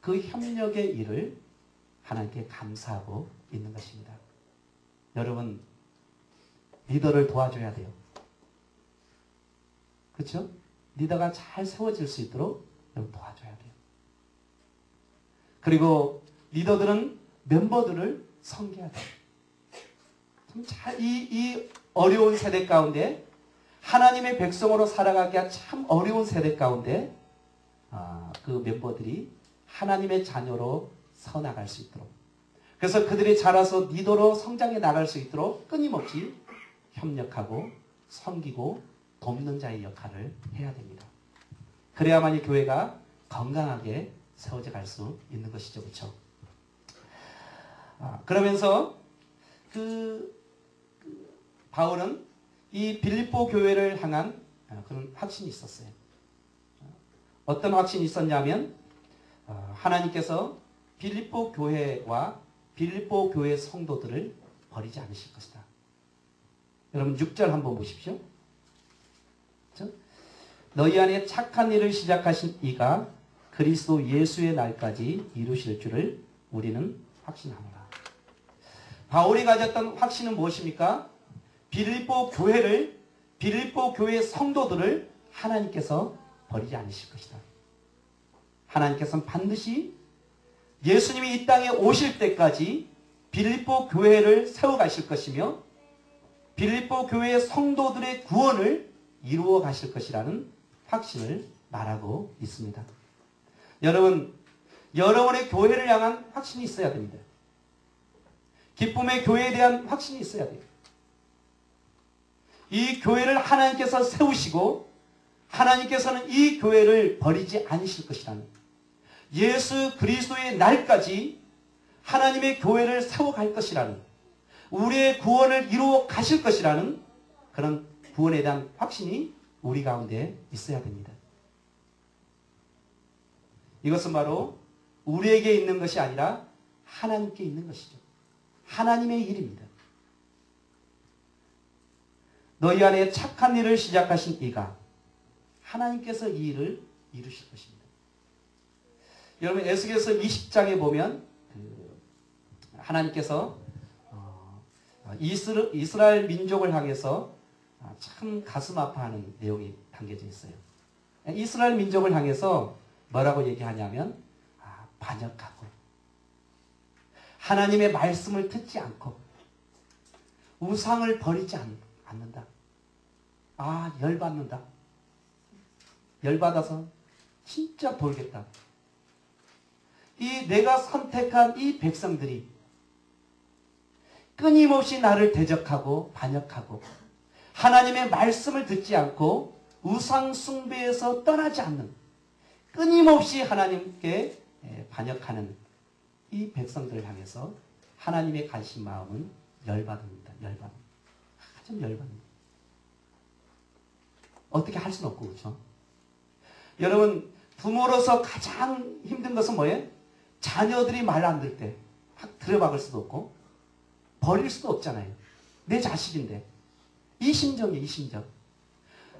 그 협력의 일을 하나님께 감사하고 있는 것입니다. 여러분, 리더를 도와줘야 돼요. 그렇죠? 리더가 잘 세워질 수 있도록 여러분 도와줘야 돼요. 그리고 리더들은 멤버들을 섬겨야 돼요. 이 어려운 세대 가운데 하나님의 백성으로 살아가기가 참 어려운 세대 가운데 그 멤버들이 하나님의 자녀로 서나갈 수 있도록, 그래서 그들이 자라서 리더로 성장해 나갈 수 있도록 끊임없이 협력하고 섬기고 돕는 자의 역할을 해야 됩니다. 그래야만이 교회가 건강하게 세워져 갈 수 있는 것이죠. 그렇죠? 그러면서 바울은 이 빌립보 교회를 향한 그런 확신이 있었어요. 어떤 확신이 있었냐면 하나님께서 빌립보 교회와 빌립보 교회 성도들을 버리지 않으실 것이다. 여러분 6절 한번 보십시오. 그렇죠? 너희 안에 착한 일을 시작하신 이가 그리스도 예수의 날까지 이루실 줄을 우리는 확신합니다. 바울이 가졌던 확신은 무엇입니까? 빌립보 교회 성도들을 하나님께서 버리지 않으실 것이다. 하나님께서는 반드시 예수님이 이 땅에 오실 때까지 빌립보 교회를 세워가실 것이며 빌립보 교회의 성도들의 구원을 이루어 가실 것이라는 확신을 말하고 있습니다. 여러분, 여러분의 교회를 향한 확신이 있어야 됩니다. 기쁨의 교회에 대한 확신이 있어야 돼요. 이 교회를 하나님께서 세우시고 하나님께서는 이 교회를 버리지 않으실 것이라는, 예수 그리스도의 날까지 하나님의 교회를 세워갈 것이라는, 우리의 구원을 이루어 가실 것이라는 그런 구원에 대한 확신이 우리 가운데 있어야 됩니다. 이것은 바로 우리에게 있는 것이 아니라 하나님께 있는 것이죠. 하나님의 일입니다. 너희 안에 착한 일을 시작하신 이가 하나님께서 이 일을 이루실 것입니다. 여러분 에스겔서 20장에 보면 하나님께서 이스라엘 민족을 향해서 참 가슴 아파하는 내용이 담겨져 있어요. 이스라엘 민족을 향해서 뭐라고 얘기하냐면 반역하고 하나님의 말씀을 듣지 않고 우상을 버리지 않는다. 열받는다. 열받아서 진짜 돌겠다. 내가 선택한 이 백성들이 끊임없이 나를 대적하고 반역하고 하나님의 말씀을 듣지 않고 우상 숭배에서 떠나지 않는, 끊임없이 하나님께 반역하는 이 백성들을 향해서 하나님의 관심 마음은 열받습니다. 좀 열받습니다. 어떻게 할 수는 없고, 그렇죠? 여러분, 부모로서 가장 힘든 것은 뭐예요? 자녀들이 말 안 들 때 확 들여박을 수도 없고 버릴 수도 없잖아요. 내 자식인데. 이 심정이에요, 이 심정.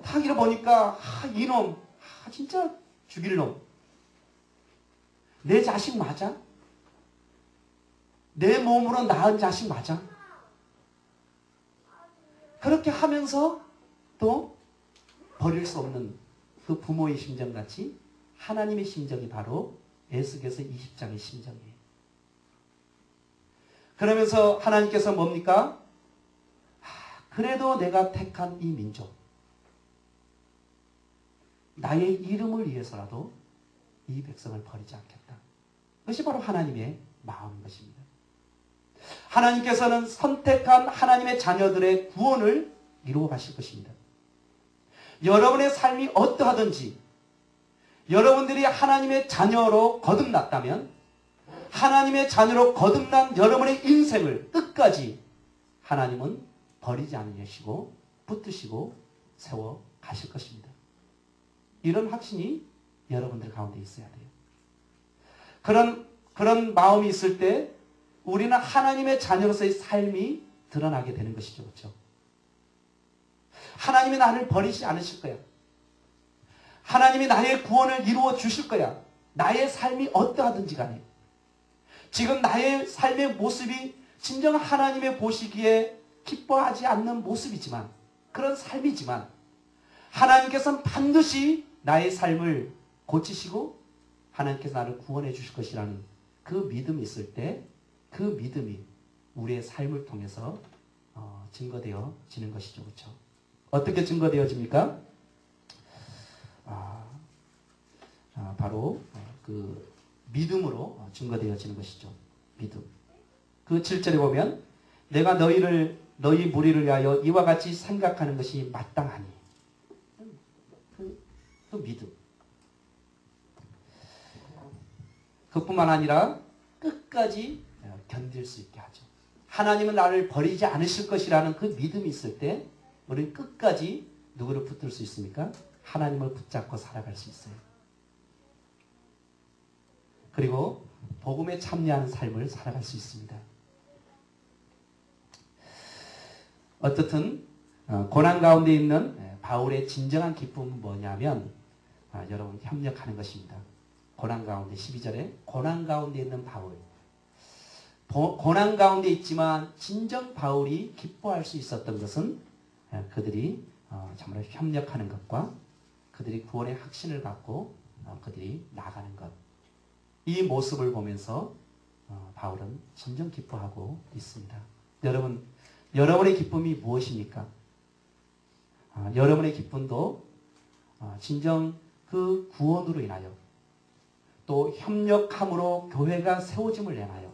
딱 잃어보니까 이놈, 진짜 죽일 놈. 내 자식 맞아? 내 몸으로 낳은 자식 맞아? 그렇게 하면서 또 버릴 수 없는 그 부모의 심정같이 하나님의 심정이 바로 에스겔서 20장의 심정이에요. 그러면서 하나님께서 뭡니까? 그래도 내가 택한 이 민족, 나의 이름을 위해서라도 이 백성을 버리지 않겠다. 그것이 바로 하나님의 마음인 것입니다. 하나님께서는 선택한 하나님의 자녀들의 구원을 이루어 가실 것입니다. 여러분의 삶이 어떠하든지 여러분들이 하나님의 자녀로 거듭났다면 하나님의 자녀로 거듭난 여러분의 인생을 끝까지 하나님은 버리지 않으시고 붙드시고 세워 가실 것입니다. 이런 확신이 여러분들 가운데 있어야 돼요. 그런 마음이 있을 때 우리는 하나님의 자녀로서의 삶이 드러나게 되는 것이죠. 그렇죠? 하나님이 나를 버리지 않으실 거야. 하나님이 나의 구원을 이루어 주실 거야. 나의 삶이 어떠하든지 간에. 지금 나의 삶의 모습이 진정 하나님의 보시기에 기뻐하지 않는 모습이지만, 그런 삶이지만 하나님께서는 반드시 나의 삶을 고치시고 하나님께서 나를 구원해 주실 것이라는 그 믿음이 있을 때 그 믿음이 우리의 삶을 통해서 증거되어지는 것이죠. 그렇죠? 어떻게 증거되어집니까? 바로 그 믿음으로 증거되어지는 것이죠. 믿음. 그 7절에 보면 내가 너희 무리를 위하여 이와 같이 생각하는 것이 마땅하니. 그 믿음. 그뿐만 아니라 끝까지 견딜 수 있게 하죠. 하나님은 나를 버리지 않으실 것이라는 그 믿음이 있을 때 우리는 끝까지 누구를 붙들 수 있습니까? 하나님을 붙잡고 살아갈 수 있어요. 그리고 복음에 참여하는 삶을 살아갈 수 있습니다. 어떻든 고난 가운데 있는 바울의 진정한 기쁨은 뭐냐면 여러분 협력하는 것입니다. 고난 가운데 12절에 고난 가운데 있는 바울. 고난 가운데 있지만 진정 바울이 기뻐할 수 있었던 것은 그들이 정말 협력하는 것과 그들이 구원의 확신을 갖고 그들이 나가는 것. 이 모습을 보면서 바울은 진정 기뻐하고 있습니다. 여러분, 여러분의 기쁨이 무엇입니까? 여러분의 기쁨도 진정 그 구원으로 인하여 또 협력함으로 교회가 세워짐을 인하여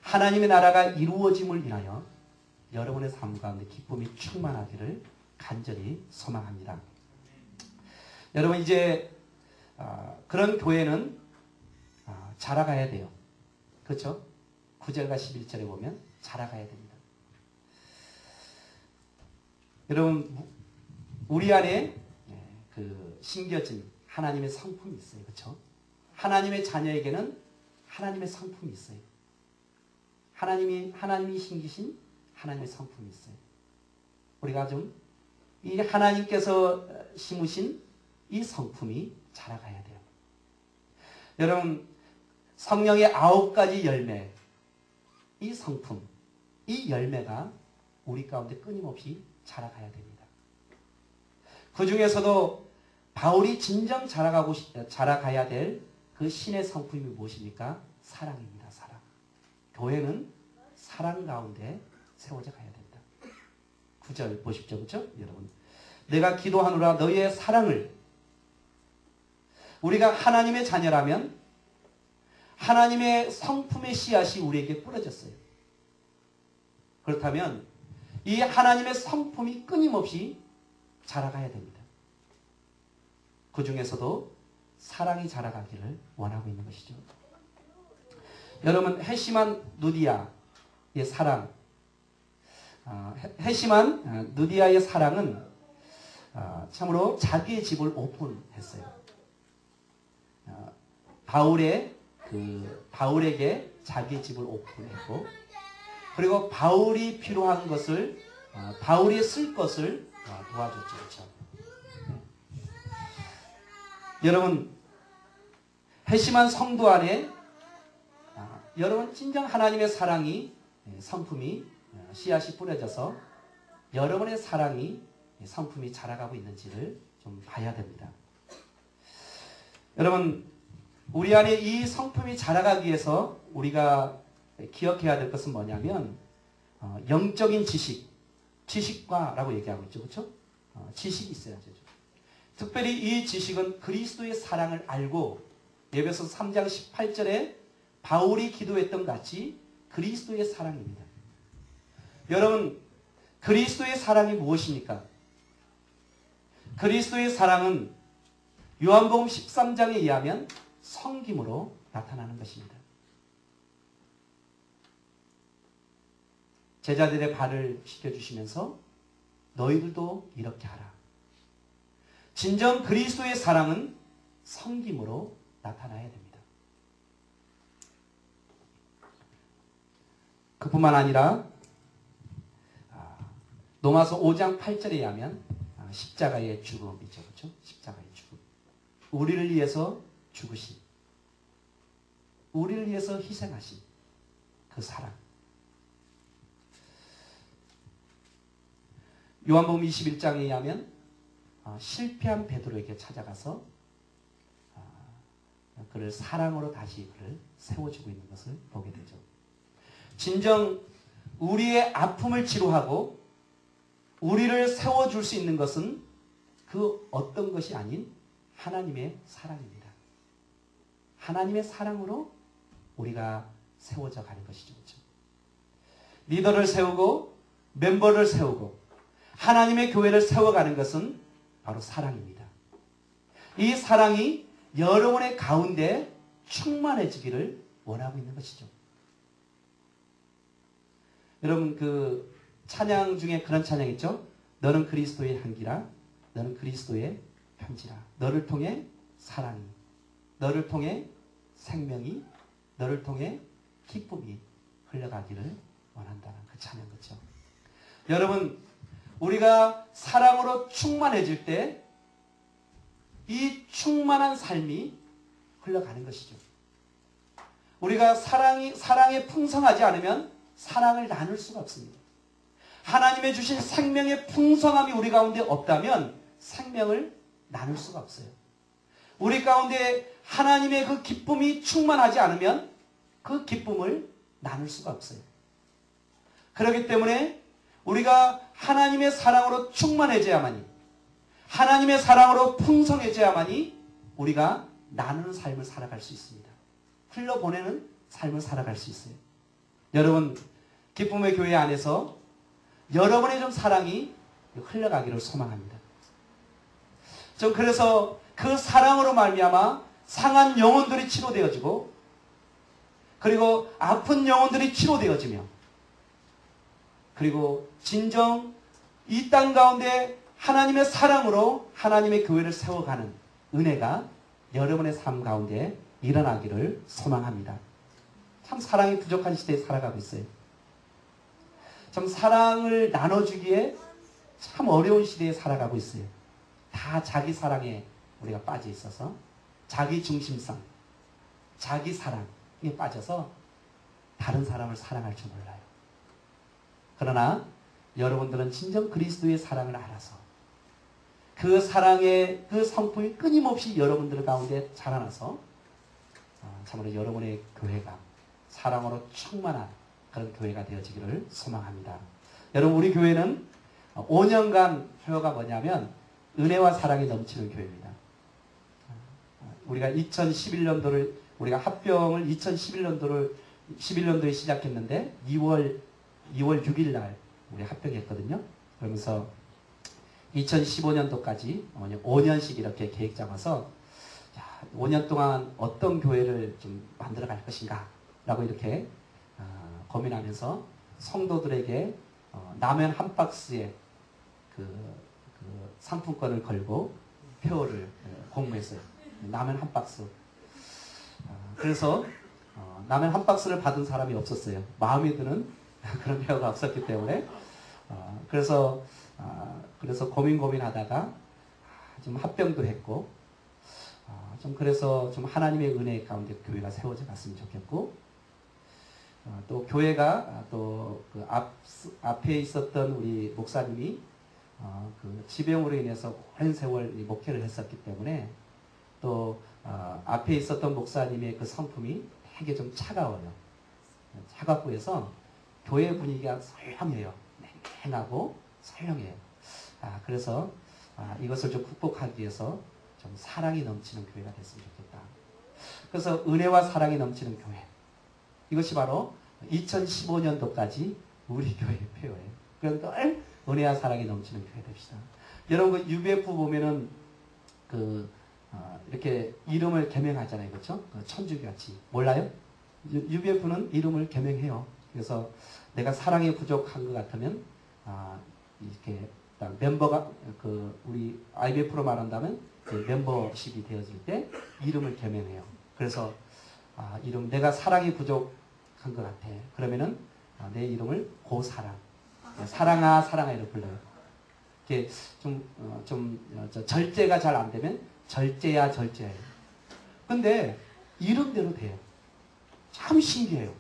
하나님의 나라가 이루어짐을 인하여 여러분의 삶 가운데 기쁨이 충만하기를 간절히 소망합니다. 여러분 이제 그런 교회는 자라가야 돼요. 그렇죠? 9절과 11절에 보면 자라가야 됩니다. 여러분 우리 안에 그 심겨진 하나님의 성품이 있어요. 그렇죠? 하나님의 자녀에게는 하나님의 성품이 있어요. 하나님이 심기신 하나님의 성품이 있어요. 우리가 좀 이 하나님께서 심으신 이 성품이 자라가야 돼요. 여러분 성령의 9가지 열매, 이 성품, 이 열매가 우리 가운데 끊임없이 자라가야 됩니다. 그 중에서도 바울이 진정 자라가야 될 그 신의 성품이 무엇입니까? 사랑입니다. 사랑. 교회는 사랑 가운데 세워져 가야 됩니다. 9절 보십시오. 그렇죠? 여러분. 내가 기도하노라 너희의 사랑을. 우리가 하나님의 자녀라면 하나님의 성품의 씨앗이 우리에게 뿌려졌어요. 그렇다면 이 하나님의 성품이 끊임없이 자라가야 됩니다. 그 중에서도 사랑이 자라가기를 원하고 있는 것이죠. 여러분 해심한 누디아의 사랑, 해심한 누디아의 사랑은 참으로 자기의 집을 오픈했어요. 바울에게 자기의 집을 오픈했고, 그리고 바울이 필요한 것을 바울이 쓸 것을 도와줬죠. 그렇죠? 여러분 회심한 성도 안에 여러분 진정 하나님의 사랑이 성품이 씨앗이 뿌려져서 여러분의 사랑이 성품이 자라가고 있는지를 좀 봐야 됩니다. 여러분 우리 안에 이 성품이 자라가기 위해서 우리가 기억해야 될 것은 뭐냐면 영적인 지식과라고 얘기하고 있죠. 그렇죠? 지식이 있어야죠. 특별히 이 지식은 그리스도의 사랑을 알고 에베소서 3장 18절에 바울이 기도했던 같이 그리스도의 사랑입니다. 여러분 그리스도의 사랑이 무엇입니까? 그리스도의 사랑은 요한복음 13장에 의하면 섬김으로 나타나는 것입니다. 제자들의 발을 씻겨주시면서 너희들도 이렇게 하라. 진정 그리스도의 사랑은 섬김으로 나타나야 됩니다. 그뿐만 아니라 로마서 5장 8절에 의하면 십자가의 죽음이죠. 그렇죠? 십자가의 죽음. 우리를 위해서 죽으신, 우리를 위해서 희생하신 그 사랑. 요한복음 21장에 의하면 실패한 베드로에게 찾아가서 그를 사랑으로 다시 그를 세워주고 있는 것을 보게 되죠. 진정 우리의 아픔을 치료하고 우리를 세워줄 수 있는 것은 그 어떤 것이 아닌 하나님의 사랑입니다. 하나님의 사랑으로 우리가 세워져 가는 것이죠. 그렇죠? 리더를 세우고 멤버를 세우고 하나님의 교회를 세워가는 것은 바로 사랑입니다. 이 사랑이 여러분의 가운데 충만해지기를 원하고 있는 것이죠. 여러분 그 찬양 중에 그런 찬양 있죠? 너는 그리스도의 향기라, 너는 그리스도의 편지라. 너를 통해 사랑이, 너를 통해 생명이, 너를 통해 기쁨이 흘러가기를 원한다는 그 찬양 그렇죠? 여러분 우리가 사랑으로 충만해질 때 이 충만한 삶이 흘러가는 것이죠. 우리가 사랑에 풍성하지 않으면 사랑을 나눌 수가 없습니다. 하나님의 주신 생명의 풍성함이 우리 가운데 없다면 생명을 나눌 수가 없어요. 우리 가운데 하나님의 그 기쁨이 충만하지 않으면 그 기쁨을 나눌 수가 없어요. 그렇기 때문에 우리가 하나님의 사랑으로 충만해져야만이, 하나님의 사랑으로 풍성해져야만이 우리가 나누는 삶을 살아갈 수 있습니다. 흘려보내는 삶을 살아갈 수 있어요. 여러분 기쁨의 교회 안에서 여러분의 좀 사랑이 흘러가기를 소망합니다. 좀 그래서 그 사랑으로 말미암아 상한 영혼들이 치료되어지고 그리고 아픈 영혼들이 치료되어지며 그리고 진정 이 땅 가운데 하나님의 사랑으로 하나님의 교회를 세워가는 은혜가 여러분의 삶 가운데 일어나기를 소망합니다. 참 사랑이 부족한 시대에 살아가고 있어요. 참 사랑을 나눠주기에 참 어려운 시대에 살아가고 있어요. 다 자기 사랑에 우리가 빠져 있어서 자기 중심성, 자기 사랑에 빠져서 다른 사람을 사랑할 줄 몰라요. 그러나 여러분들은 진정 그리스도의 사랑을 알아서 그 사랑의 그 성품이 끊임없이 여러분들 가운데 자라나서 참으로 여러분의 교회가 사랑으로 충만한 그런 교회가 되어지기를 소망합니다. 여러분 우리 교회는 5년간 표어가 뭐냐면 은혜와 사랑이 넘치는 교회입니다. 우리가 2011년도를 우리가 합병을 2011년도에 시작했는데 2월 6일 날 우리 합병했거든요. 그러면서 2015년도까지 5년씩 이렇게 계획 잡아서 5년 동안 어떤 교회를 좀 만들어 갈 것인가 라고 이렇게 고민하면서 성도들에게 라면 한 박스에 그 상품권을 걸고 표를 공모했어요. 라면 한 박스. 그래서 라면 한 박스를 받은 사람이 없었어요. 마음에 드는 그런 표가 없었기 때문에 그래서 고민하다가 좀 합병도 했고 좀 그래서 좀 하나님의 은혜 가운데 교회가 세워져 갔으면 좋겠고 또 교회가 또 그 앞에 있었던 우리 목사님이 그 지병으로 인해서 오랜 세월 목회를 했었기 때문에 또 앞에 있었던 목사님의 그 성품이 되게 좀 차가워요. 차갑고 해서 교회 분위기가 설렁해요. 냉랭하고 설렁해요. 그래서 이것을 좀 극복하기 위해서 좀 사랑이 넘치는 교회가 됐으면 좋겠다. 그래서 은혜와 사랑이 넘치는 교회. 이것이 바로 2015년도까지 우리 교회의 표어예요. 그러니까 늘 은혜와 사랑이 넘치는 교회 됩시다. 여러분 그 UBF 보면은 이렇게 이름을 개명하잖아요, 그렇죠? 천주교같이 몰라요? UBF는 이름을 개명해요. 그래서 내가 사랑이 부족한 것 같으면 이렇게 딱 멤버가 우리 IBF로 말한다면 그 멤버십이 되어질 때 이름을 개명해요. 그래서 이름 내가 사랑이 부족한 것 같아. 그러면은 내 이름을 고사랑, 사랑아 사랑아 이렇게 불러요. 이렇게 절제가 잘 안 되면 절제야 절제예요. 근데 이름대로 돼요. 참 신기해요.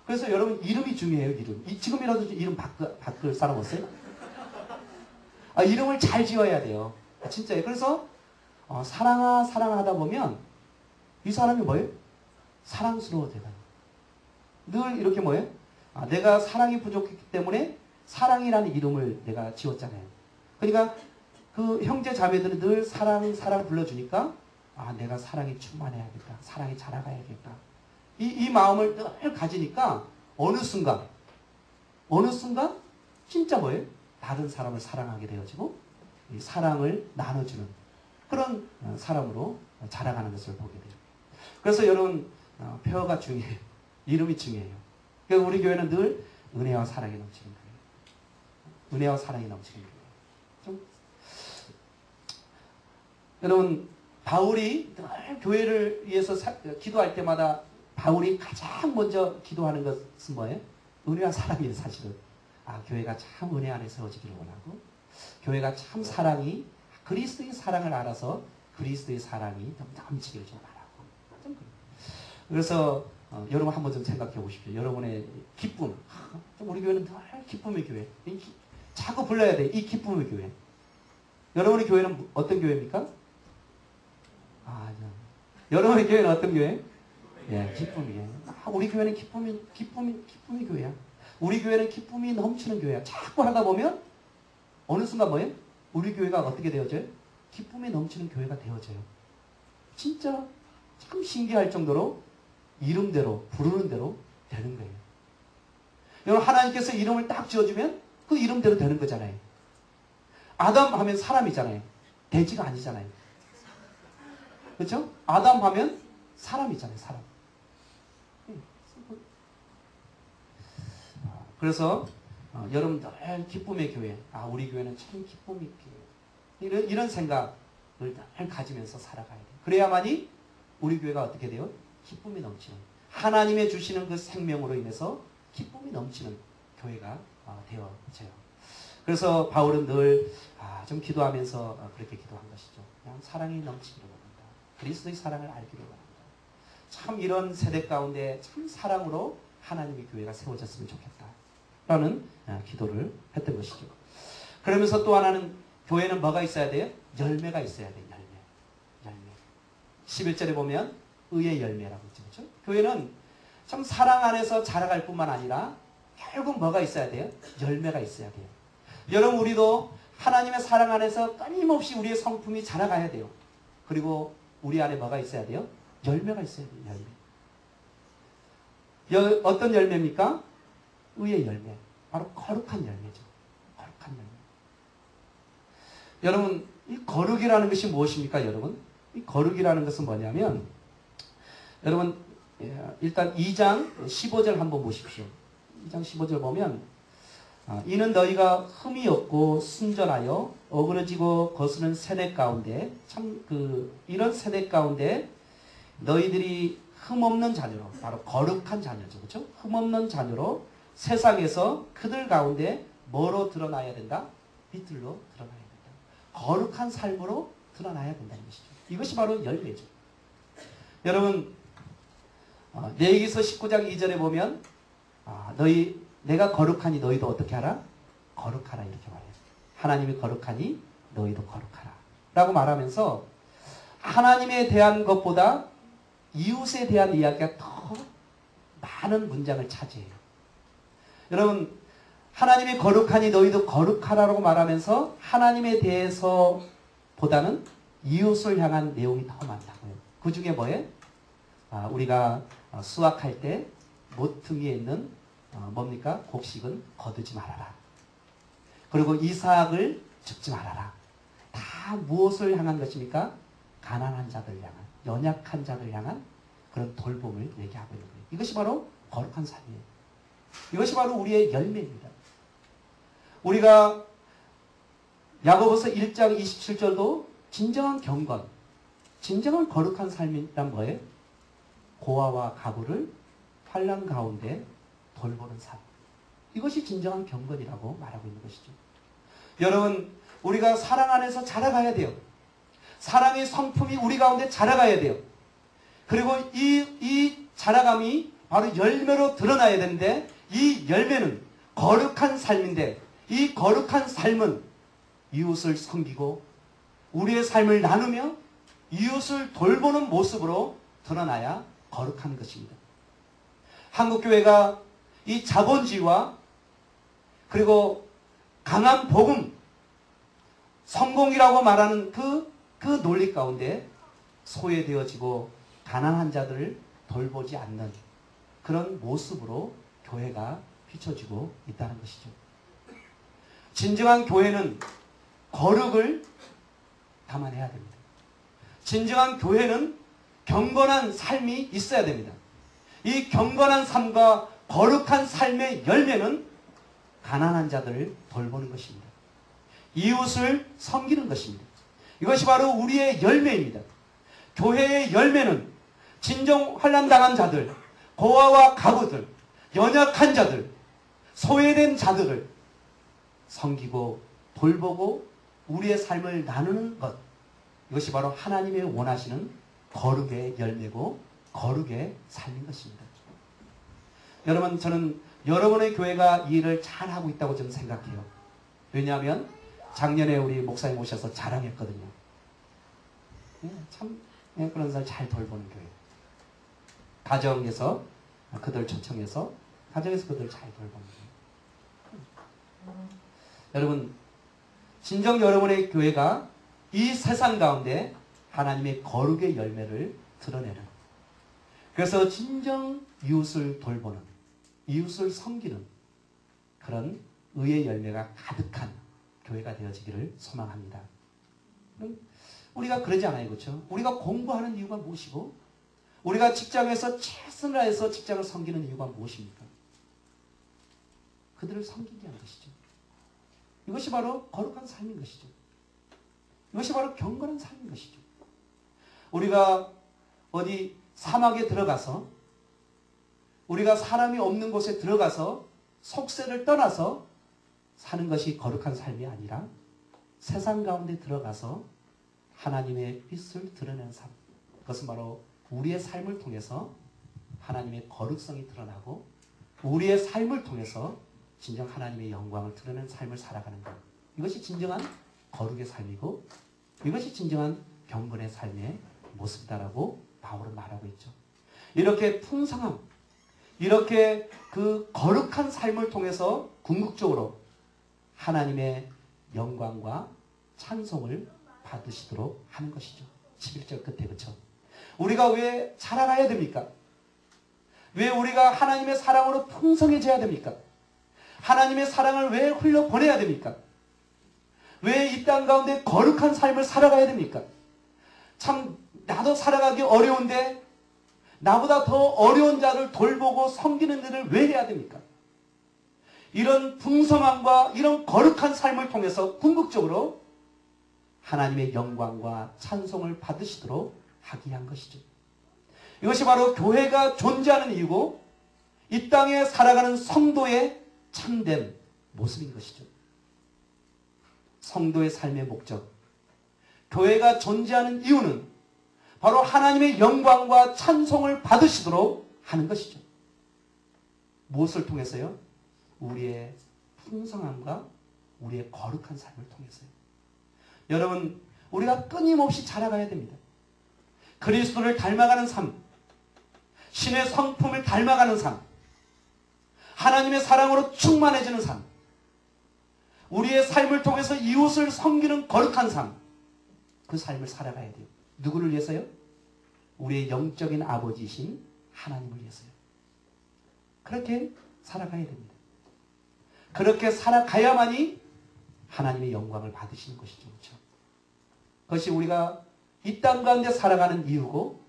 그래서 여러분 이름이 중요해요. 이름. 지금이라도 이름 바꿀 사람 없어요? 이름을 잘 지어야 돼요. 진짜예요. 그래서 사랑아 사랑아 하다 보면 이 사람이 뭐예요? 사랑스러워 돼가요. 늘 이렇게 뭐예요? 내가 사랑이 부족했기 때문에 사랑이라는 이름을 내가 지었잖아요. 그러니까 그 형제 자매들은 늘 사랑 사랑 불러주니까 내가 사랑이 충만해야겠다. 사랑이 자라가야겠다. 이 마음을 늘 가지니까 어느 순간 진짜 뭐예요? 다른 사람을 사랑하게 되어지고 이 사랑을 나눠주는 그런 사람으로 자라가는 것을 보게 돼요. 그래서 여러분 표어가 중요해요. 이름이 중요해요. 그러니까 우리 교회는 늘 은혜와 사랑이 넘치는 교회. 은혜와 사랑이 넘치는 교회. 여러분 바울이 늘 교회를 위해서 기도할 때마다 바울이 가장 먼저 기도하는 것은 뭐예요? 은혜와 사랑이에요. 사실은. 교회가 참 은혜 안에 세워지기를 원하고 교회가 참 사랑이 그리스도의 사랑을 알아서 그리스도의 사랑이 좀 넘치기를 좀 바라고. 그래서 여러분 한번 좀 생각해 보십시오. 여러분의 기쁨. 우리 교회는 늘 기쁨의 교회. 자꾸 불러야 돼. 이 기쁨의 교회. 여러분의 교회는 어떤 교회입니까? 여러분의 교회는 어떤 교회? 예, 기쁨이에요. 우리 교회는 기쁨의 교회야. 우리 교회는 기쁨이 넘치는 교회야. 자꾸 하다 보면 어느 순간 뭐예요? 우리 교회가 어떻게 되어져요? 기쁨이 넘치는 교회가 되어져요. 진짜 참 신기할 정도로 이름대로 부르는 대로 되는 거예요. 여러분 하나님께서 이름을 딱 지어주면 그 이름대로 되는 거잖아요. 아담 하면 사람이잖아요. 돼지가 아니잖아요. 그렇죠? 아담 하면 사람이잖아요. 사람. 그래서 여러분들 기쁨의 교회. 우리 교회는 참 기쁨의 교회. 이런 생각을 늘 가지면서 살아가야 돼요. 그래야만이 우리 교회가 어떻게 돼요? 기쁨이 넘치는 하나님의 주시는 그 생명으로 인해서 기쁨이 넘치는 교회가 되어져요. 그래서 바울은 늘 좀 기도하면서 그렇게 기도한 것이죠. 그냥 사랑이 넘치기를 원한다. 그리스도의 사랑을 알기를 원한다. 참 이런 세대 가운데 참 사랑으로 하나님의 교회가 세워졌으면 좋겠다. 라는 기도를 했던 것이죠. 그러면서 또 하나는 교회는 뭐가 있어야 돼요? 열매가 있어야 돼요. 열매. 11절에 보면 의의 열매라고 있죠. 그렇죠? 교회는 참 사랑 안에서 자라갈 뿐만 아니라 결국 뭐가 있어야 돼요? 열매가 있어야 돼요. 여러분 우리도 하나님의 사랑 안에서 끊임없이 우리의 성품이 자라가야 돼요. 그리고 우리 안에 뭐가 있어야 돼요? 열매가 있어야 돼요. 열매. 어떤 열매입니까? 의의 열매. 바로 거룩한 열매죠. 거룩한 열매. 여러분 이 거룩이라는 것이 무엇입니까? 여러분 이 거룩이라는 것은 뭐냐면 여러분 일단 2장 15절 한번 보십시오. 2장 15절 보면 이는 너희가 흠이 없고 순전하여 어그러지고 거스는 세대 가운데 참 이런 세대 가운데 너희들이 흠없는 자녀로 바로 거룩한 자녀죠. 그렇죠? 흠없는 자녀로 세상에서 그들 가운데 뭐로 드러나야 된다? 빛들로 드러나야 된다. 거룩한 삶으로 드러나야 된다는 것이죠. 이것이 바로 열매죠. 여러분 레위기서 19장 2절에 보면 내가 거룩하니 너희도 어떻게 하라? 거룩하라 이렇게 말해요. 하나님이 거룩하니 너희도 거룩하라 라고 말하면서 하나님에 대한 것보다 이웃에 대한 이야기가 더 많은 문장을 차지해요. 여러분 하나님이 거룩하니 너희도 거룩하라고 말하면서 하나님에 대해서 보다는 이웃을 향한 내용이 더 많다고요. 그 중에 뭐예요? 우리가 수확할 때 모퉁이에 있는 뭡니까? 곡식은 거두지 말아라. 그리고 이삭을 죽지 말아라. 다 무엇을 향한 것입니까? 가난한 자들 향한, 연약한 자들 향한 그런 돌봄을 얘기하고 있는 거예요. 이것이 바로 거룩한 삶이에요. 이것이 바로 우리의 열매입니다. 우리가 야고보서 1장 27절도 진정한 경건, 진정한 거룩한 삶이란 뭐예요? 고아와 가부를 환난 가운데 돌보는 삶. 이것이 진정한 경건이라고 말하고 있는 것이죠. 여러분, 우리가 사랑 안에서 자라가야 돼요. 사랑의 성품이 우리 가운데 자라가야 돼요. 그리고 이 자라감이 바로 열매로 드러나야 되는데, 이 열매는 거룩한 삶인데, 이 거룩한 삶은 이웃을 섬기고 우리의 삶을 나누며 이웃을 돌보는 모습으로 드러나야 거룩한 것입니다. 한국교회가 이 자본주의와 그리고 강한 복음, 성공이라고 말하는 그 논리 가운데 소외되어지고 가난한 자들을 돌보지 않는 그런 모습으로 교회가 비춰지고 있다는 것이죠. 진정한 교회는 거룩을 담아내야 됩니다. 진정한 교회는 경건한 삶이 있어야 됩니다. 이 경건한 삶과 거룩한 삶의 열매는 가난한 자들을 돌보는 것입니다. 이웃을 섬기는 것입니다. 이것이 바로 우리의 열매입니다. 교회의 열매는 진정 환난당한 자들, 고아와 가부들, 연약한 자들, 소외된 자들을 섬기고 돌보고 우리의 삶을 나누는 것, 이것이 바로 하나님의 원하시는 거룩의 열매고 거룩의 삶인 것입니다. 여러분, 저는 여러분의 교회가 이 일을 잘하고 있다고 저는 생각해요. 왜냐하면 작년에 우리 목사님 오셔서 자랑했거든요. 참 그런 사람 잘 돌보는 교회. 가정에서 그들 초청해서 가정에서 그들 잘 돌보는 교회. 여러분, 진정 여러분의 교회가 이 세상 가운데 하나님의 거룩의 열매를 드러내는, 그래서 진정 이웃을 돌보는, 이웃을 섬기는 그런 의의 열매가 가득한 교회가 되어지기를 소망합니다. 우리가 그러지 않아요, 그렇죠? 우리가 공부하는 이유가 무엇이고, 우리가 직장에서 최선을 다해서 직장을 섬기는 이유가 무엇입니까? 그들을 섬기기 위한 것이죠. 이것이 바로 거룩한 삶인 것이죠. 이것이 바로 경건한 삶인 것이죠. 우리가 어디 사막에 들어가서, 우리가 사람이 없는 곳에 들어가서 속세를 떠나서 사는 것이 거룩한 삶이 아니라 세상 가운데 들어가서 하나님의 빛을 드러내는 삶. 그것은 바로 우리의 삶을 통해서 하나님의 거룩성이 드러나고 우리의 삶을 통해서 진정 하나님의 영광을 드러내는 삶을 살아가는 것. 이것이 진정한 거룩의 삶이고 이것이 진정한 경건의 삶의 모습이다라고 바울은 말하고 있죠. 이렇게 풍성함, 이렇게 그 거룩한 삶을 통해서 궁극적으로 하나님의 영광과 찬송을 받으시도록 하는 것이죠. 11절 끝에, 그렇죠? 우리가 왜 자라가야 됩니까? 왜 우리가 하나님의 사랑으로 풍성해져야 됩니까? 하나님의 사랑을 왜 흘려보내야 됩니까? 왜 이 땅 가운데 거룩한 삶을 살아가야 됩니까? 참 나도 살아가기 어려운데 나보다 더 어려운 자를 돌보고 섬기는 일을 왜 해야 됩니까? 이런 풍성함과 이런 거룩한 삶을 통해서 궁극적으로 하나님의 영광과 찬송을 받으시도록 하기 위한 것이죠. 이것이 바로 교회가 존재하는 이유고 이 땅에 살아가는 성도의 참된 모습인 것이죠. 성도의 삶의 목적, 교회가 존재하는 이유는 바로 하나님의 영광과 찬송을 받으시도록 하는 것이죠. 무엇을 통해서요? 우리의 풍성함과 우리의 거룩한 삶을 통해서요. 여러분, 우리가 끊임없이 자라가야 됩니다. 그리스도를 닮아가는 삶, 신의 성품을 닮아가는 삶, 하나님의 사랑으로 충만해지는 삶, 우리의 삶을 통해서 이웃을 섬기는 거룩한 삶, 그 삶을 살아가야 돼요. 누구를 위해서요? 우리의 영적인 아버지이신 하나님을 위해서요. 그렇게 살아가야 됩니다. 그렇게 살아가야만이 하나님의 영광을 받으시는 것이죠. 그렇죠? 그것이 우리가 이 땅 가운데 살아가는 이유고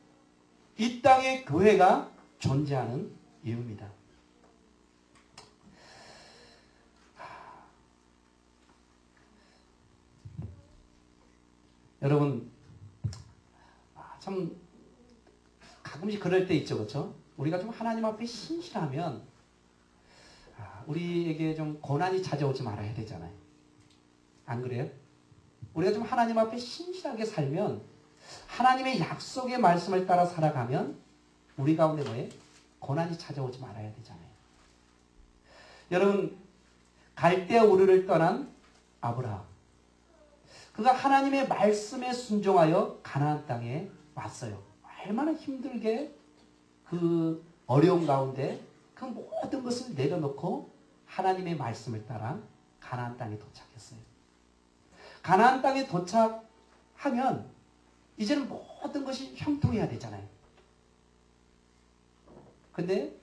이 땅에 교회가 존재하는 이유입니다. 여러분, 참 가끔씩 그럴 때 있죠, 그렇죠? 우리가 좀 하나님 앞에 신실하면 우리에게 좀 고난이 찾아오지 말아야 되잖아요. 안 그래요? 우리가 좀 하나님 앞에 신실하게 살면 하나님의 약속의 말씀을 따라 살아가면 우리 가운데 뭐예요? 고난이 찾아오지 말아야 되잖아요. 여러분, 갈대아 우르를 떠난 아브라함, 그가 하나님의 말씀에 순종하여 가나안 땅에 왔어요. 얼마나 힘들게 그 어려운 가운데 그 모든 것을 내려놓고 하나님의 말씀을 따라 가나안 땅에 도착했어요. 가나안 땅에 도착하면 이제는 모든 것이 형통해야 되잖아요. 근데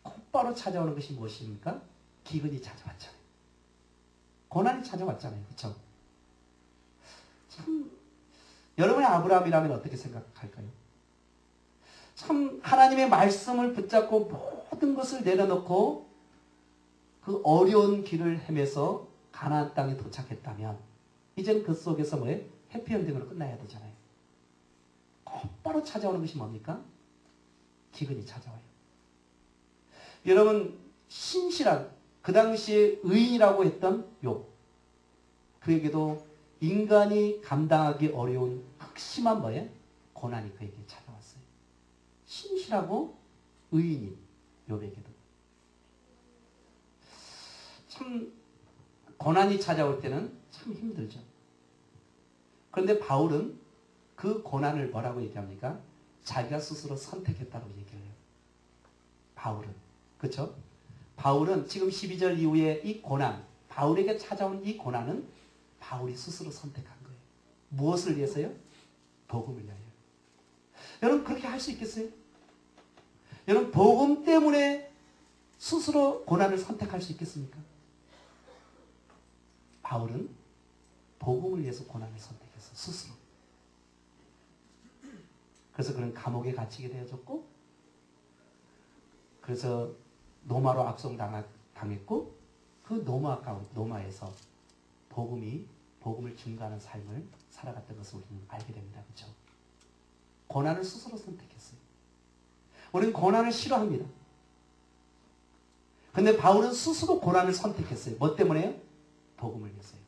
곧바로 찾아오는 것이 무엇입니까? 기근이 찾아왔잖아요. 고난이 찾아왔잖아요. 그렇죠? 참 여러분의 아브라함이라면 어떻게 생각할까요? 참 하나님의 말씀을 붙잡고 모든 것을 내려놓고 그 어려운 길을 헤매서 가나안 땅에 도착했다면 이제는 그 속에서 뭐예요? 해피엔딩으로 끝나야 되잖아요. 곧바로 찾아오는 것이 뭡니까? 기근이 찾아와요. 여러분, 신실한 그 당시에 의인이라고 했던 욥, 그에게도 인간이 감당하기 어려운 극심한 뭐예요? 고난이 그에게 찾아왔어요. 신실하고 의인인 욥에게도 참 고난이 찾아올 때는 참 힘들죠. 그런데 바울은 그 고난을 뭐라고 얘기합니까? 자기가 스스로 선택했다고 얘기해요. 바울은. 그렇죠? 바울은 지금 12절 이후에 이 고난, 바울에게 찾아온 이 고난은 바울이 스스로 선택한 거예요. 무엇을 위해서요? 복음을 위하여. 여러분 그렇게 할 수 있겠어요? 여러분 복음 때문에 스스로 고난을 선택할 수 있겠습니까? 바울은 복음을 위해서 고난을 선택했어. 스스로. 그래서 그는 감옥에 갇히게 되어졌고 그래서 노마로 압송당했고 그 노마에서 복음을 증거하는 삶을 살아갔던 것을 우리는 알게 됩니다. 그렇죠? 고난을 스스로 선택했어요. 우리는 고난을 싫어합니다. 근데 바울은 스스로 고난을 선택했어요. 뭐 때문에요? 복음을 위해서요.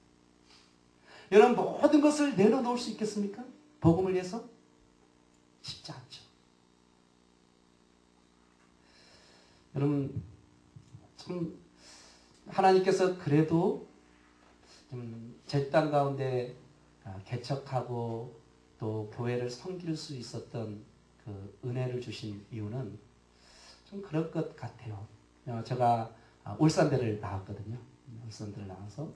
여러분 모든 것을 내려놓을 수 있겠습니까? 복음을 위해서? 쉽지 않죠. 여러분 참 하나님께서 그래도 제 땅 가운데 개척하고 또 교회를 섬길 수 있었던 그 은혜를 주신 이유는 좀 그럴 것 같아요. 제가 울산대를 나왔거든요. 울산대를 나와서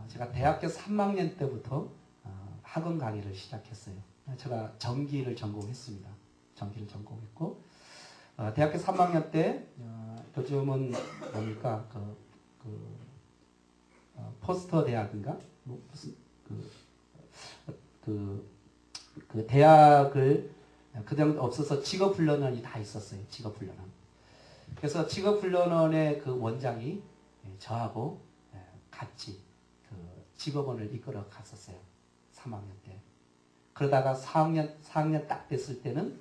제가 대학교 3학년 때부터 학원 강의를 시작했어요. 제가 전기를 전공했습니다. 전기를 전공했고 대학교 3학년 때 요즘은 뭡니까 포스터 대학인가 무슨 그 대학을 그냥 없어서 직업훈련원이 다 있었어요. 직업훈련원. 그래서 직업훈련원의 그 원장이 저하고 같이 그 직업원을 이끌어 갔었어요. 3학년 때. 그러다가 4학년 딱 됐을 때는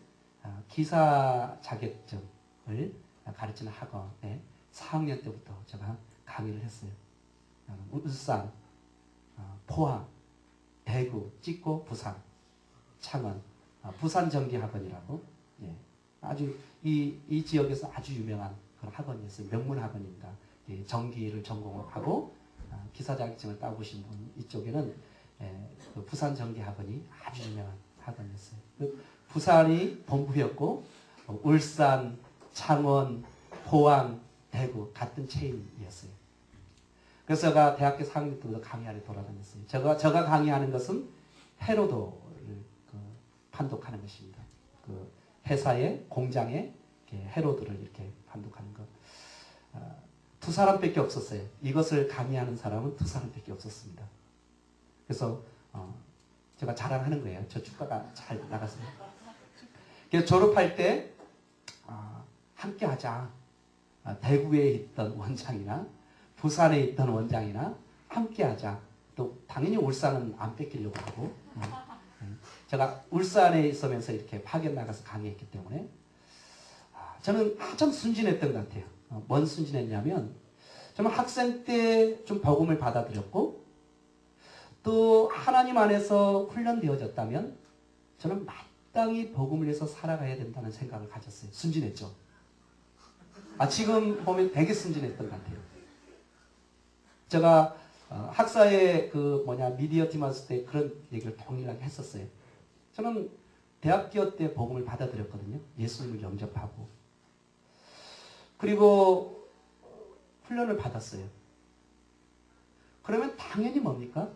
기사 자격증을 가르치는 학원에 4학년 때부터 제가 강의를 했어요. 울산, 포항, 대구, 찍고 부산, 창원, 부산전기학원이라고 아주 이 지역에서 아주 유명한 그런 학원이었어요. 명문 학원입니다. 전기를 전공하고 기사 자격증을 따보신 분 이쪽에는 그 부산전기학원이 아주 유명한 학원이었어요. 부산이 본부였고 울산, 창원, 포항, 대구 같은 체인이었어요. 그래서 제가 대학교 4학년 때부터 강의하러 돌아다녔어요. 제가 강의하는 것은 헤로도를 판독하는 것입니다. 그 회사의 공장에 헤로도를 이렇게 판독하는 것. 두 사람밖에 없었어요. 이것을 강의하는 사람은 두 사람밖에 없었습니다. 그래서 제가 자랑하는 거예요. 저 축가가 잘 나갔어요. 그래서 졸업할 때 함께 하자. 대구에 있던 원장이나 부산에 있던 원장이나 함께 하자. 또 당연히 울산은 안 뺏기려고 하고 제가 울산에 있으면서 이렇게 파견 나가서 강의했기 때문에 저는 좀 순진했던 것 같아요. 뭔 순진했냐면 저는 학생 때 좀 복음을 받아들였고 또 하나님 안에서 훈련되어졌다면 저는 마땅히 복음을 위해서 살아가야 된다는 생각을 가졌어요. 순진했죠. 지금 보면 되게 순진했던 것 같아요. 제가 학사에 미디어 팀 왔을 때 그런 얘기를 동일하게 했었어요. 저는 대학교 때 복음을 받아들였거든요. 예수님을 영접하고. 그리고 훈련을 받았어요. 그러면 당연히 뭡니까?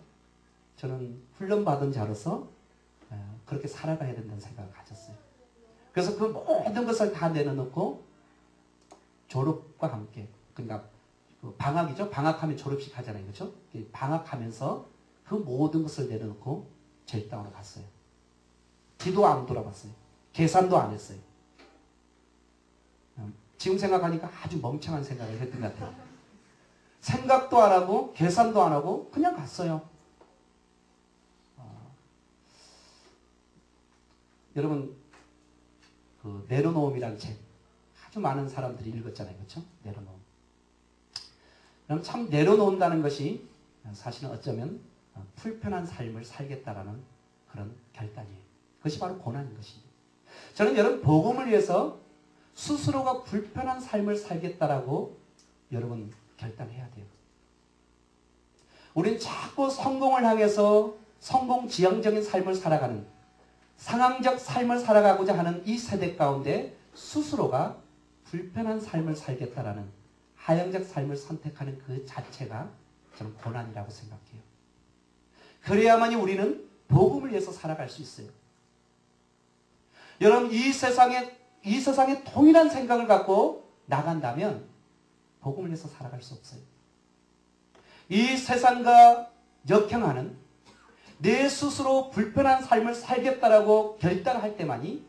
저는 훈련받은 자로서 그렇게 살아가야 된다는 생각을 가졌어요. 그래서 그 모든 것을 다 내려놓고 졸업과 함께, 그러니까 방학이죠. 방학하면 졸업식 하잖아요. 그렇죠? 방학하면서 그 모든 것을 내려놓고 제 땅으로 갔어요. 뒤도 안 돌아봤어요. 계산도 안 했어요. 지금 생각하니까 아주 멍청한 생각을 했던 것 같아요. 생각도 안 하고 계산도 안 하고 그냥 갔어요. 여러분 내려놓음이라는 책 아주 많은 사람들이 읽었잖아요. 그렇죠? 내려놓음. 그럼 참 내려놓는다는 것이 사실은 어쩌면 불편한 삶을 살겠다라는 그런 결단이에요. 그것이 바로 고난인 것입니다. 저는 여러분 복음을 위해서 스스로가 불편한 삶을 살겠다라고 여러분 결단해야 돼요. 우리는 자꾸 성공을 향해서 성공지향적인 삶을 살아가는 상황적 삶을 살아가고자 하는 이 세대 가운데 스스로가 불편한 삶을 살겠다라는 하향적 삶을 선택하는 그 자체가 저는 고난이라고 생각해요. 그래야만이 우리는 복음을 위해서 살아갈 수 있어요. 여러분 이 세상에 동일한 생각을 갖고 나간다면 복음을 위해서 살아갈 수 없어요. 이 세상과 역행하는 내 스스로 불편한 삶을 살겠다라고 결단할 때만이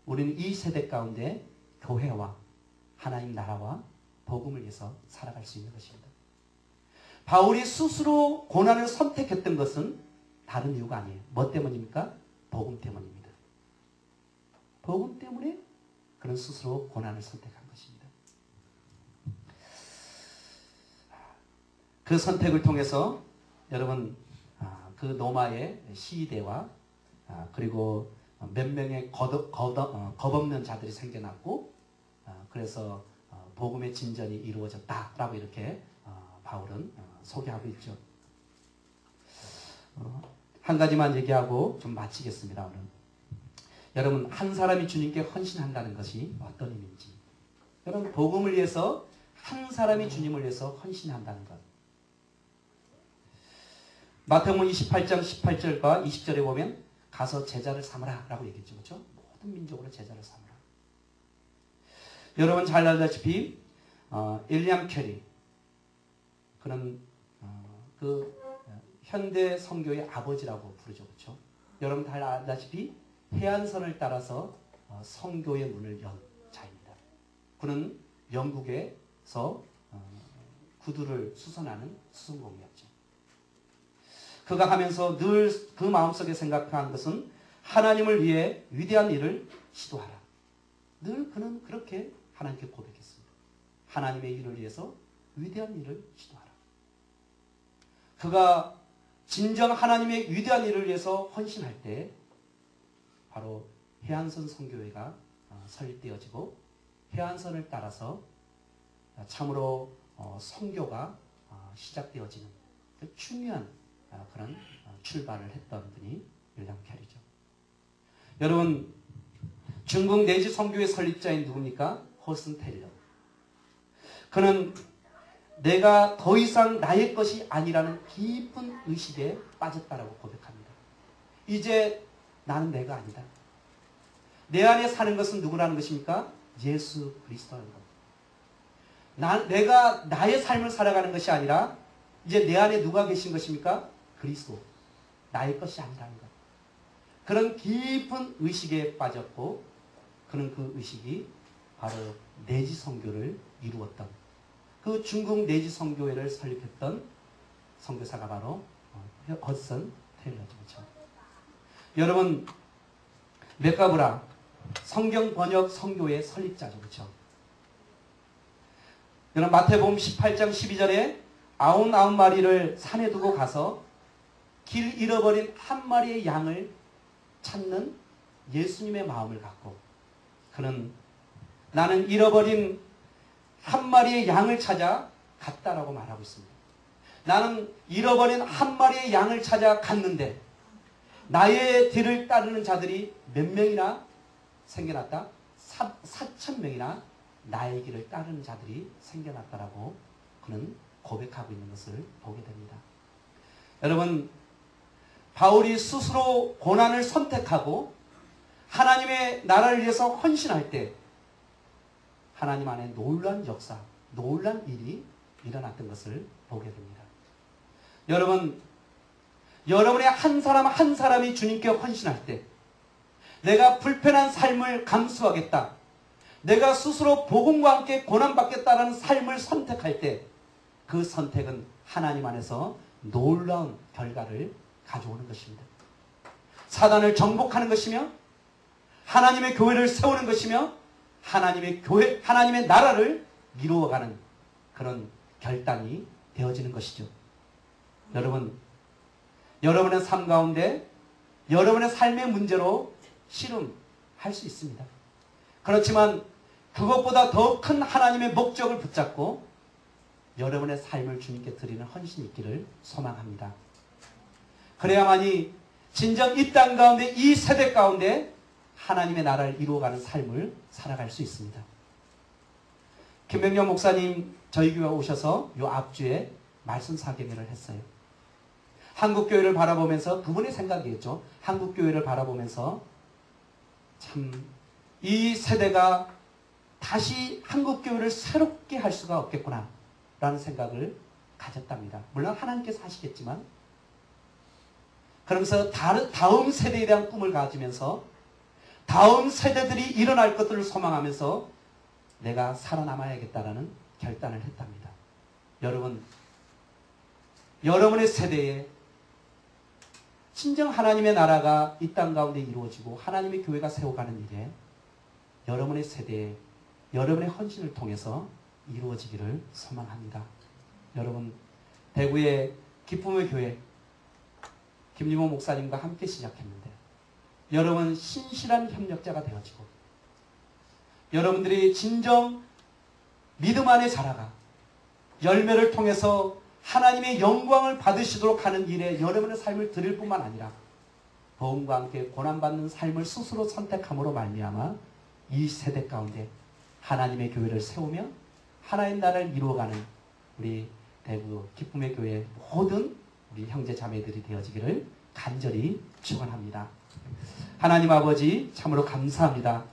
우리는 이 세대 가운데 교회와 하나님 나라와 복음을 위해서 살아갈 수 있는 것입니다. 바울이 스스로 고난을 선택했던 것은 다른 이유가 아니에요. 뭐 때문입니까? 복음 때문입니다. 복음 때문에 그는 스스로 고난을 선택한 것입니다. 그 선택을 통해서 여러분 그 노마의 시대와 그리고 몇 명의 겁없는 자들이 생겨났고 그래서 복음의 진전이 이루어졌다라고 이렇게 바울은 소개하고 있죠. 한 가지만 얘기하고 좀 마치겠습니다. 오늘. 여러분 한 사람이 주님께 헌신한다는 것이 어떤 의미인지 여러분 복음을 위해서 한 사람이 주님을 위해서 헌신한다는 것. 마태복음 28장 18절과 20절에 보면 가서 제자를 삼으라 라고 얘기했죠. 그렇죠? 모든 민족으로 제자를 삼으라. 여러분 잘 알다시피 윌리엄 캐리 그는 그 현대 선교의 아버지라고 부르죠. 그렇죠? 여러분 잘 알다시피 해안선을 따라서 선교의 문을 연 자입니다. 그는 영국에서 구두를 수선하는 수선공이었죠. 그가 하면서 늘 그 마음속에 생각한 것은 하나님을 위해 위대한 일을 시도하라. 늘 그는 그렇게 하나님께 고백했습니다. 하나님의 일을 위해서 위대한 일을 시도하라. 그가 진정 하나님의 위대한 일을 위해서 헌신할 때 바로 해안선 선교회가 설립되어지고 해안선을 따라서 참으로 선교가 시작되어지는 중요한 그런 출발을 했던 분이 윌리엄 캐리죠. 여러분 중국 내지 선교의 설립자인 누굽니까? 허슨 테일러. 그는 내가 더 이상 나의 것이 아니라는 깊은 의식에 빠졌다라고 고백합니다. 이제 나는 내가 아니다. 내 안에 사는 것은 누구라는 것입니까? 예수 그리스도라는 것. 내가 나의 삶을 살아가는 것이 아니라 이제 내 안에 누가 계신 것입니까? 그리스도. 나의 것이 아니라는 것. 그런 깊은 의식에 빠졌고 그는 그 의식이 바로 내지 선교를 이루었던 그 중국 내지 선교회를 설립했던 선교사가 바로 허드슨 테일러죠. 그렇죠? 여러분 맥가브라 성경 번역 선교회 설립자죠. 그렇죠? 여러분 마태복음 18장 12절에 99마리를 산에 두고 가서 길 잃어버린 한 마리의 양을 찾는 예수님의 마음을 갖고 그는 나는 잃어버린 한 마리의 양을 찾아 갔다라고 말하고 있습니다. 나는 잃어버린 한 마리의 양을 찾아 갔는데 나의 뒤를 따르는 자들이 몇 명이나 생겨났다? 4,000명이나 나의 길을 따르는 자들이 생겨났다라고 그는 고백하고 있는 것을 보게 됩니다. 여러분 바울이 스스로 고난을 선택하고 하나님의 나라를 위해서 헌신할 때 하나님 안에 놀라운 역사, 놀라운 일이 일어났던 것을 보게 됩니다. 여러분, 여러분의 한 사람 한 사람이 주님께 헌신할 때 내가 불편한 삶을 감수하겠다. 내가 스스로 복음과 함께 고난받겠다라는 삶을 선택할 때 그 선택은 하나님 안에서 놀라운 결과를 가져오는 것입니다. 사단을 정복하는 것이며 하나님의 교회를 세우는 것이며 하나님의 교회, 하나님의 나라를 이루어가는 그런 결단이 되어지는 것이죠. 여러분, 여러분의 삶 가운데 여러분의 삶의 문제로 씨름할 수 있습니다. 그렇지만 그것보다 더 큰 하나님의 목적을 붙잡고 여러분의 삶을 주님께 드리는 헌신이 있기를 소망합니다. 그래야만이 진정 이 땅 가운데 이 세대 가운데 하나님의 나라를 이루어가는 삶을 살아갈 수 있습니다. 김병영 목사님 저희 교회 오셔서 요 앞주에 말씀 사경회를 했어요. 한국교회를 바라보면서 그분의 생각이겠죠. 한국교회를 바라보면서 참 이 세대가 다시 한국교회를 새롭게 할 수가 없겠구나 라는 생각을 가졌답니다. 물론 하나님께서 하시겠지만 그러면서 다음 세대에 대한 꿈을 가지면서 다음 세대들이 일어날 것들을 소망하면서 내가 살아남아야겠다라는 결단을 했답니다. 여러분, 여러분의 세대에 진정 하나님의 나라가 이 땅 가운데 이루어지고 하나님의 교회가 세워가는 일에 여러분의 세대에 여러분의 헌신을 통해서 이루어지기를 소망합니다. 여러분, 대구의 기쁨의 교회 김리모 목사님과 함께 시작했는데 여러분 신실한 협력자가 되어지고 여러분들이 진정 믿음 안에 자라가 열매를 통해서 하나님의 영광을 받으시도록 하는 일에 여러분의 삶을 드릴 뿐만 아니라 복음과 함께 고난받는 삶을 스스로 선택함으로 말미암아 이 세대 가운데 하나님의 교회를 세우며 하나님 나라를 이루어가는 우리 대구 기쁨의 교회 모든 우리 형제 자매들이 되어지기를 간절히 축원합니다. 하나님 아버지 참으로 감사합니다.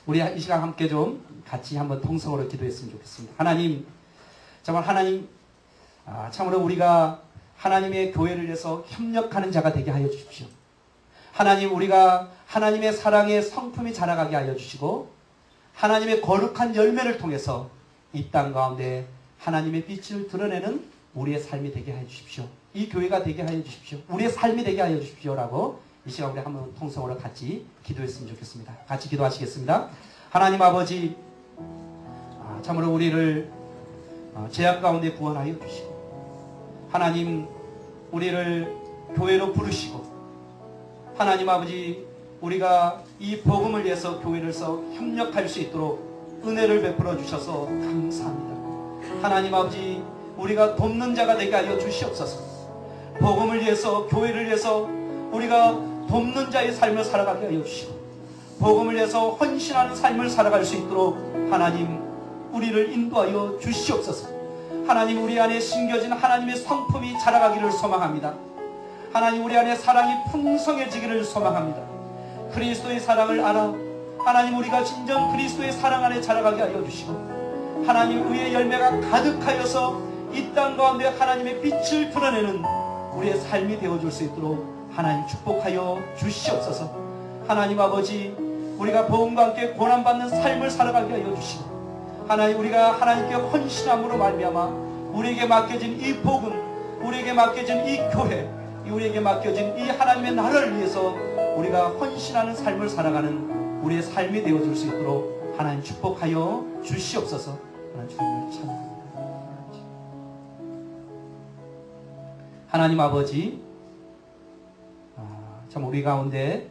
우리 이 시간 함께 좀 같이 한번 통성으로 기도했으면 좋겠습니다. 하나님, 정말 하나님, 참으로 우리가 하나님의 교회를 위해서 협력하는 자가 되게 하여 주십시오. 하나님, 우리가 하나님의 사랑의 성품이 자라가게 하여 주시고 하나님의 거룩한 열매를 통해서 이 땅 가운데 하나님의 빛을 드러내는 우리의 삶이 되게 하여 주십시오. 이 교회가 되게 하여 주십시오. 우리의 삶이 되게 하여 주십시오라고 이 시간 우리 한번 통성으로 같이 기도했으면 좋겠습니다. 같이 기도하시겠습니다. 하나님 아버지, 참으로 우리를 죄악 가운데 구원하여 주시고 하나님 우리를 교회로 부르시고 하나님 아버지 우리가 이 복음을 위해서 교회를서 협력할 수 있도록 은혜를 베풀어 주셔서 감사합니다. 하나님 아버지 우리가 돕는 자가 되게 하여 주시옵소서. 복음을 위해서 교회를 위해서 우리가 돕는 자의 삶을 살아가게 하여 주시고 복음을 위해서 헌신하는 삶을 살아갈 수 있도록 하나님 우리를 인도하여 주시옵소서. 하나님 우리 안에 심겨진 하나님의 성품이 자라가기를 소망합니다. 하나님 우리 안에 사랑이 풍성해지기를 소망합니다. 그리스도의 사랑을 알아 하나님 우리가 진정 그리스도의 사랑 안에 자라가게 하여 주시고 하나님 의의 열매가 가득하여서 이 땅 가운데 하나님의 빛을 드러내는 우리의 삶이 되어줄 수 있도록 하나님 축복하여 주시옵소서. 하나님 아버지, 우리가 복음과 함께 고난받는 삶을 살아가게 하여 주시고, 하나님 우리가 하나님께 헌신함으로 말미암아 우리에게 맡겨진 이 복음, 우리에게 맡겨진 이 교회, 우리에게 맡겨진 이 하나님의 나라를 위해서 우리가 헌신하는 삶을 살아가는 우리의 삶이 되어줄 수 있도록 하나님 축복하여 주시옵소서. 하나님 주님을 찬양합니다. 하나님 아버지, 참 우리 가운데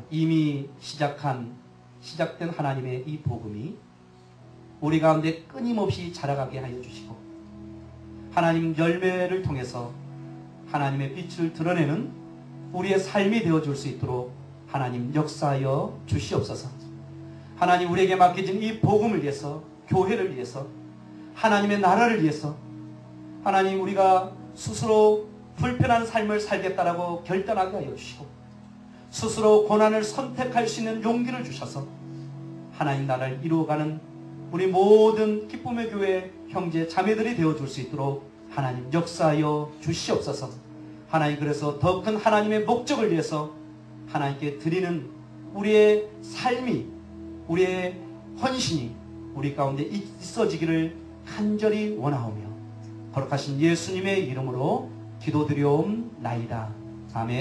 이미 시작된 하나님의 이 복음이 우리 가운데 끊임없이 자라가게 하여 주시고, 하나님 열매를 통해서 하나님의 빛을 드러내는 우리의 삶이 되어줄 수 있도록 하나님 역사하여 주시옵소서. 하나님 우리에게 맡겨진 이 복음을 위해서, 교회를 위해서, 하나님의 나라를 위해서, 하나님 우리가 스스로 불편한 삶을 살겠다라고 결단하게 하여 주시고, 스스로 고난을 선택할 수 있는 용기를 주셔서 하나님 나라를 이루어가는 우리 모든 기쁨의 교회 형제 자매들이 되어줄 수 있도록 하나님 역사하여 주시옵소서. 하나님 그래서 더 큰 하나님의 목적을 위해서 하나님께 드리는 우리의 삶이, 우리의 헌신이 우리 가운데 있어지기를 간절히 원하오며 거룩하신 예수님의 이름으로 기도드려옵나이다. 아멘.